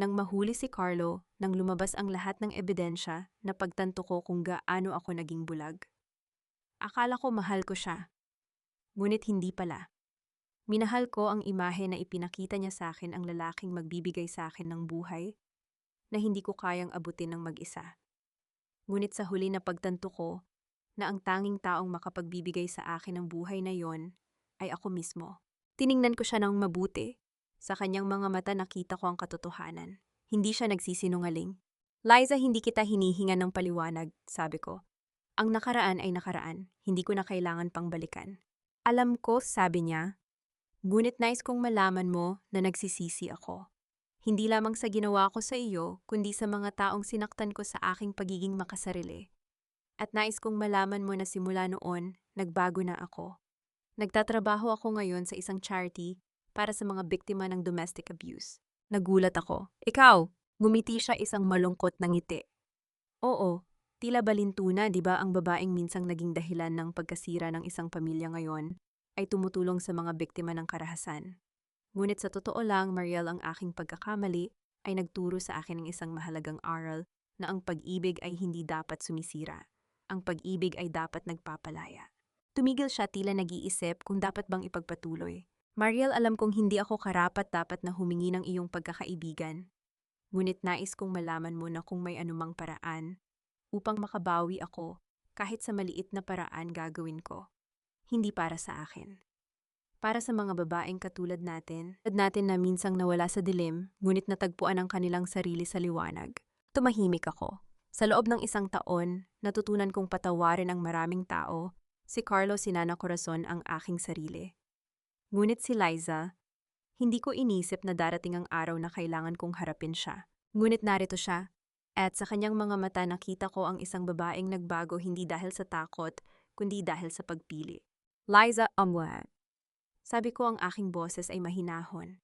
Nang mahuli si Carlo, nang lumabas ang lahat ng ebidensya, napagtanto ko kung gaano ako naging bulag. Akala ko mahal ko siya. Ngunit hindi pala. Minahal ko ang imahe na ipinakita niya sa akin, ang lalaking magbibigay sa akin ng buhay na hindi ko kayang abutin ng mag-isa. Ngunit sa huli napagtanto ko na ang tanging taong makapagbibigay sa akin ng buhay na yon ay ako mismo. Tiningnan ko siya ng mabuti. Sa kanyang mga mata nakita ko ang katotohanan. Hindi siya nagsisinungaling. Liza, hindi kita hinihingan ng paliwanag, sabi ko. Ang nakaraan ay nakaraan. Hindi ko na kailangan pang balikan. Alam ko, sabi niya. Ngunit nais kong malaman mo na nagsisisi ako. Hindi lamang sa ginawa ko sa iyo, kundi sa mga taong sinaktan ko sa aking pagiging makasarili. At nais kong malaman mo na simula noon, nagbago na ako. Nagtatrabaho ako ngayon sa isang charity para sa mga biktima ng domestic abuse. Nagulat ako. Ikaw, ngumiti siya isang malungkot na ngiti. Oo, tila balintuna, di ba ang babaeng minsang naging dahilan ng pagkasira ng isang pamilya ngayon ay tumutulong sa mga biktima ng karahasan. Ngunit sa totoo lang, Mariel, ang aking pagkakamali ay nagturo sa akin ng isang mahalagang aral na ang pag-ibig ay hindi dapat sumisira. Ang pag-ibig ay dapat nagpapalaya. Tumigil siya tila nag-iisip kung dapat bang ipagpatuloy. Mariel, alam kong hindi ako karapat-dapat na humingi ng iyong pagkakaibigan. Ngunit nais kong malaman mo na kung may anumang paraan upang makabawi ako, kahit sa maliit na paraan gagawin ko. Hindi para sa akin. Para sa mga babaeng katulad natin na minsang nawala sa dilim, ngunit natagpuan ang kanilang sarili sa liwanag. Tumahimik ako. Sa loob ng isang taon, natutunan kong patawarin ang maraming tao. Si Carlo Sinana Corazon ang aking sarili. Ngunit si Liza, hindi ko inisip na darating ang araw na kailangan kong harapin siya. Ngunit narito siya. At sa kanyang mga mata nakita ko ang isang babaeng nagbago hindi dahil sa takot, kundi dahil sa pagpili. Liza Amwat. Sabi ko ang aking boses ay mahinahon.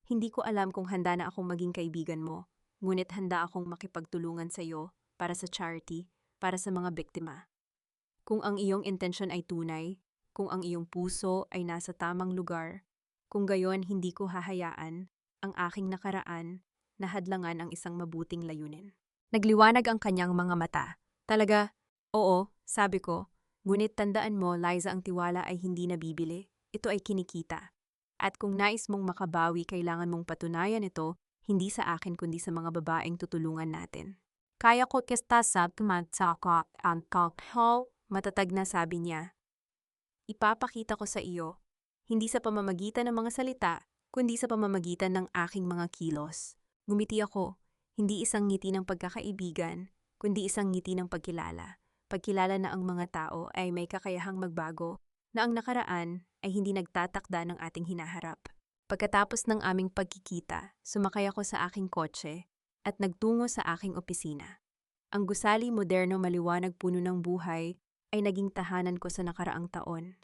Hindi ko alam kung handa na akong maging kaibigan mo, ngunit handa akong makipagtulungan sa iyo para sa charity, para sa mga biktima. Kung ang iyong intensyon ay tunay, kung ang iyong puso ay nasa tamang lugar, kung gayon hindi ko hahayaan ang aking nakaraan na hadlangan ang isang mabuting layunin. Nagliwanag ang kanyang mga mata. Talaga, oo, sabi ko, ngunit tandaan mo, Liza, ang tiwala ay hindi nabibili. Ito ay kinikita. At kung nais mong makabawi, kailangan mong patunayan ito, hindi sa akin kundi sa mga babaeng tutulungan natin. Kaya ko kesta sa tumatsaka ang kakhaw, matatag na sabi niya. Ipapakita ko sa iyo, hindi sa pamamagitan ng mga salita, kundi sa pamamagitan ng aking mga kilos. Ngumiti ako, hindi isang ngiti ng pagkakaibigan, kundi isang ngiti ng pagkilala. Pagkilala na ang mga tao ay may kakayahang magbago, na ang nakaraan ay hindi nagtatakda ng ating hinaharap. Pagkatapos ng aming pagkikita, sumakay ako sa aking kotse at nagtungo sa aking opisina. Ang gusali, moderno, maliwanag, puno ng buhay ay naging tahanan ko sa nakaraang taon.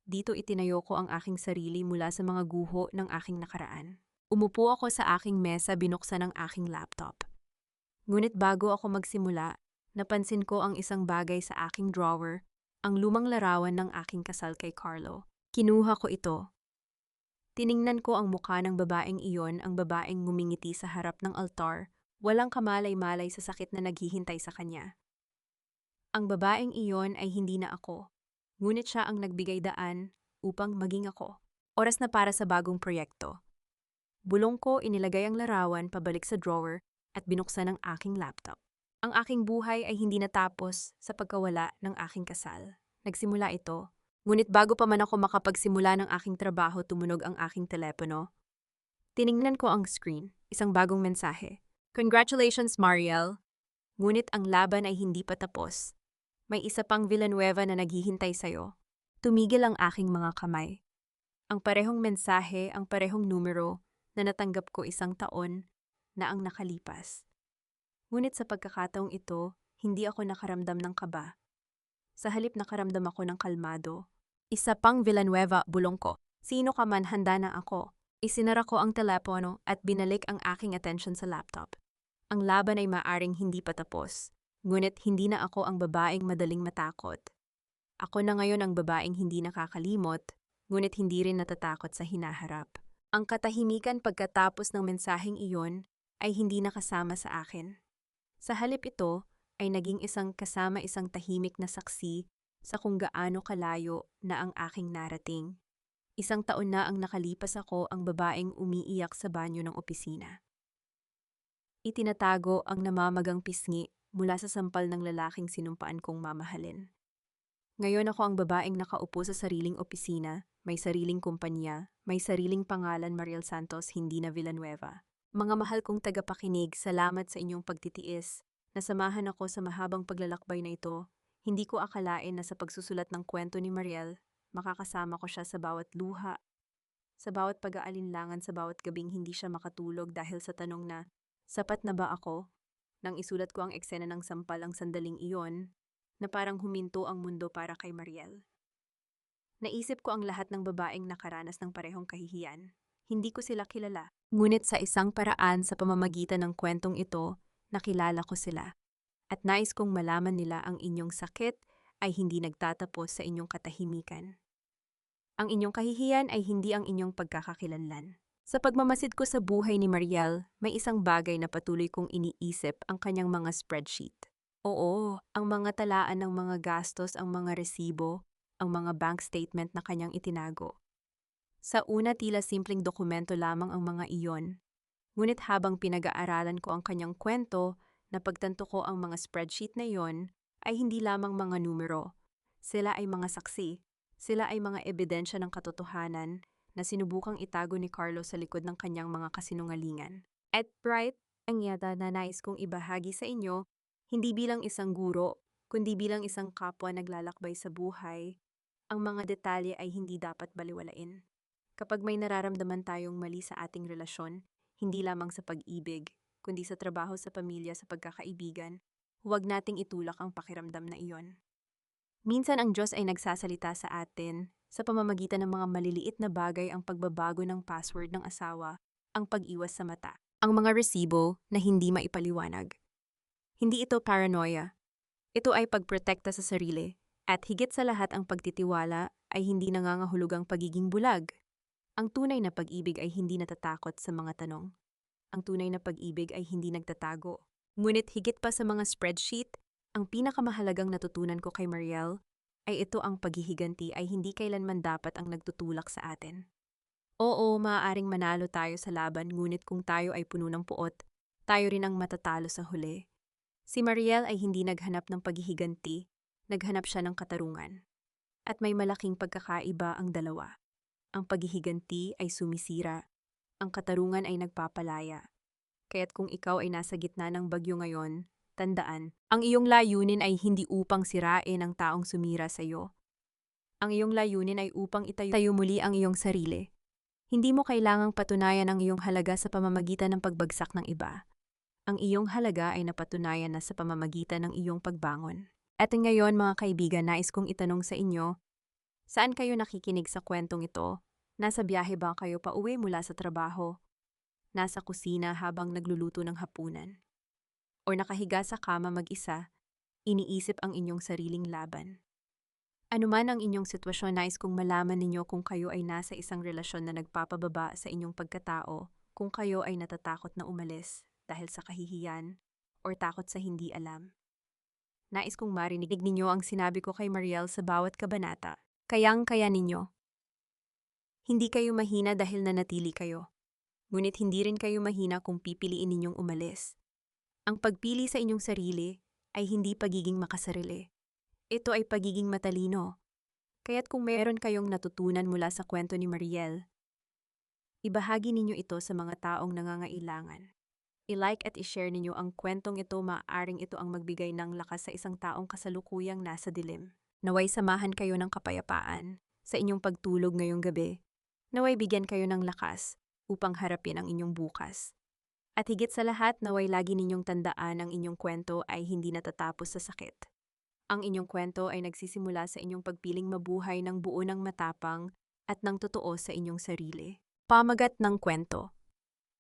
Dito itinayo ko ang aking sarili mula sa mga guho ng aking nakaraan. Umupo ako sa aking mesa, binuksan ang aking laptop. Ngunit bago ako magsimula, napansin ko ang isang bagay sa aking drawer, ang lumang larawan ng aking kasal kay Carlo. Kinuha ko ito. Tiningnan ko ang mukha ng babaeng iyon, ang babaeng ngumingiti sa harap ng altar, walang kamalay-malay sa sakit na naghihintay sa kanya. Ang babaeng iyon ay hindi na ako, ngunit siya ang nagbigay daan upang maging ako. Oras na para sa bagong proyekto. Bulong ko, inilagay ang larawan pabalik sa drawer at binuksan ang aking laptop. Ang aking buhay ay hindi natapos sa pagkawala ng aking kasal. Nagsimula ito, ngunit bago pa man ako makapagsimula ng aking trabaho, tumunog ang aking telepono. Tiningnan ko ang screen, isang bagong mensahe. Congratulations, Mariel! Ngunit ang laban ay hindi pa tapos. May isa pang Villanueva na naghihintay sa'yo. Tumigil ang aking mga kamay. Ang parehong mensahe, ang parehong numero na natanggap ko isang taon na ang nakalipas. Ngunit sa pagkakataong ito, hindi ako nakaramdam ng kaba. Sa halip nakaramdam ako ng kalmado. Isa pang Villanueva, bulong ko. Sino ka man, handa na ako. Isinara ko ang telepono at binalik ang aking atensyon sa laptop. Ang laban ay maaring hindi pa tapos, ngunit hindi na ako ang babaeng madaling matakot. Ako na ngayon ang babaeng hindi nakakalimot, ngunit hindi rin natatakot sa hinaharap. Ang katahimikan pagkatapos ng mensaheng iyon ay hindi nakasama sa akin. Sa halip ito ay naging isang tahimik na saksi sa kung gaano kalayo na ang aking narating. Isang taon na ang nakalipas, ako ang babaeng umiiyak sa banyo ng opisina. Itinatago ang namamagang pisngi mula sa sampal ng lalaking sinumpaan kong mamahalin. Ngayon ako ang babaeng nakaupo sa sariling opisina, may sariling kumpanya, may sariling pangalan, Mariel Santos, hindi na Villanueva. Mga mahal kong tagapakinig, salamat sa inyong pagtitiis. Nasamahan ako sa mahabang paglalakbay na ito. Hindi ko akalain na sa pagsusulat ng kwento ni Mariel, makakasama ko siya sa bawat luha, Sa bawat pag-aalinlangan sa bawat gabing hindi siya makatulog dahil sa tanong na, sapat na ba ako? Nang isulat ko ang eksena ng sampal ang sandaling iyon, na parang huminto ang mundo para kay Mariel. Naisip ko ang lahat ng babaeng nakaranas ng parehong kahihiyan. Hindi ko sila kilala. Ngunit sa isang paraan sa pamamagitan ng kwentong ito, nakilala ko sila. At nais kong malaman nila ang inyong sakit ay hindi nagtatapos sa inyong katahimikan. Ang inyong kahihiyan ay hindi ang inyong pagkakakilanlan. Sa pagmamasid ko sa buhay ni Mariel, may isang bagay na patuloy kong iniisip ang kanyang mga spreadsheet. Oo, ang mga talaan ng mga gastos, ang mga resibo, ang mga bank statement na kanyang itinago. Sa una tila simpleng dokumento lamang ang mga iyon. Ngunit habang pinag-aaralan ko ang kanyang kwento, napagtanto ko ang mga spreadsheet na iyon ay hindi lamang mga numero. Sila ay mga saksi. Sila ay mga ebidensya ng katotohanan na sinubukang itago ni Carlos sa likod ng kanyang mga kasinungalingan. At Bright, ang yata na nais kong ibahagi sa inyo, hindi bilang isang guro, kundi bilang isang kapwa naglalakbay sa buhay, ang mga detalye ay hindi dapat baliwalain. Kapag may nararamdaman tayong mali sa ating relasyon, hindi lamang sa pag-ibig, kundi sa trabaho, sa pamilya, sa pagkakaibigan, huwag nating itulak ang pakiramdam na iyon. Minsan ang Diyos ay nagsasalita sa atin sa pamamagitan ng mga maliliit na bagay, ang pagbabago ng password ng asawa, ang pag-iwas sa mata, ang mga resibo na hindi maipaliwanag. Hindi ito paranoia. Ito ay pagprotekta sa sarili, at higit sa lahat ang pagtitiwala ay hindi nangangahulugang pagiging bulag. Ang tunay na pag-ibig ay hindi natatakot sa mga tanong. Ang tunay na pag-ibig ay hindi nagtatago. Ngunit higit pa sa mga spreadsheet, ang pinakamahalagang natutunan ko kay Mariel ay ito: ang paghihiganti ay hindi kailanman dapat ang nagtutulak sa atin. Oo, maaaring manalo tayo sa laban, ngunit kung tayo ay puno ng puot, tayo rin ang matatalo sa huli. Si Mariel ay hindi naghanap ng paghihiganti, naghanap siya ng katarungan. At may malaking pagkakaiba ang dalawa. Ang paghihiganti ay sumisira, ang katarungan ay nagpapalaya. Kaya't kung ikaw ay nasa gitna ng bagyo ngayon, tandaan, ang iyong layunin ay hindi upang sirain ang taong sumira sa iyo. Ang iyong layunin ay upang itayo muli ang iyong sarili. Hindi mo kailangang patunayan ang iyong halaga sa pamamagitan ng pagbagsak ng iba. Ang iyong halaga ay napatunayan na sa pamamagitan ng iyong pagbangon. At ngayon mga kaibigan, nais kong itanong sa inyo, saan kayo nakikinig sa kwentong ito? Nasa biyahe ba kayo pauwi mula sa trabaho? Nasa kusina habang nagluluto ng hapunan? O nakahiga sa kama mag-isa, iniisip ang inyong sariling laban? Ano man ang inyong sitwasyon, nais kong malaman ninyo kung kayo ay nasa isang relasyon na nagpapababa sa inyong pagkatao, kung kayo ay natatakot na umalis dahil sa kahihiyan o takot sa hindi alam. Nais kong marinig ninyo ang sinabi ko kay Mariel sa bawat kabanata. Kayang-kaya ninyo. Hindi kayo mahina dahil nanatili kayo. Ngunit hindi rin kayo mahina kung pipiliin ninyong umalis. Ang pagpili sa inyong sarili ay hindi pagiging makasarili. Ito ay pagiging matalino. Kaya't kung meron kayong natutunan mula sa kwento ni Mariel, ibahagi ninyo ito sa mga taong nangangailangan. I-like at i-share ninyo ang kwentong ito, maaaring ito ang magbigay ng lakas sa isang taong kasalukuyang nasa dilim. Naway samahan kayo ng kapayapaan sa inyong pagtulog ngayong gabi. Naway bigyan kayo ng lakas upang harapin ang inyong bukas. At higit sa lahat, naway lagi ninyong tandaan, ang inyong kwento ay hindi natatapos sa sakit. Ang inyong kwento ay nagsisimula sa inyong pagpiling mabuhay ng buo, ng matapang at ng totoo sa inyong sarili. Pamagat ng kwento.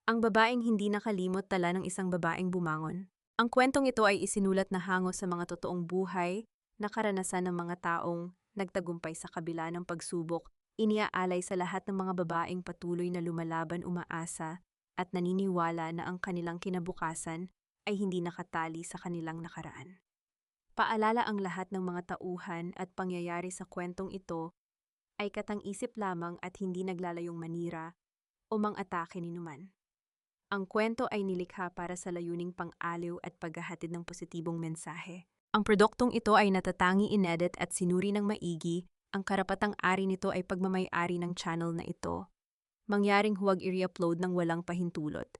Ang babaeng hindi nakalimot, tala ng isang babaeng bumangon. Ang kwentong ito ay isinulat na hango sa mga totoong buhay na karanasan ng mga taong nagtagumpay sa kabila ng pagsubok. Iniaalay sa lahat ng mga babaeng patuloy na lumalaban, umaasa, at naniniwala na ang kanilang kinabukasan ay hindi nakatali sa kanilang nakaraan. Paalala, ang lahat ng mga tauhan at pangyayari sa kwentong ito ay katang-isip lamang at hindi naglalayong manira o mang-atake ni numan. Ang kwento ay nilikha para sa layuning pang-aliw at paghahatid ng positibong mensahe. Ang produktong ito ay natatangi, inedit at sinuri ng maigi. Ang karapatang-ari nito ay pagmamay-ari ng channel na ito. Mangyaring huwag i-re-upload ng walang pahintulot.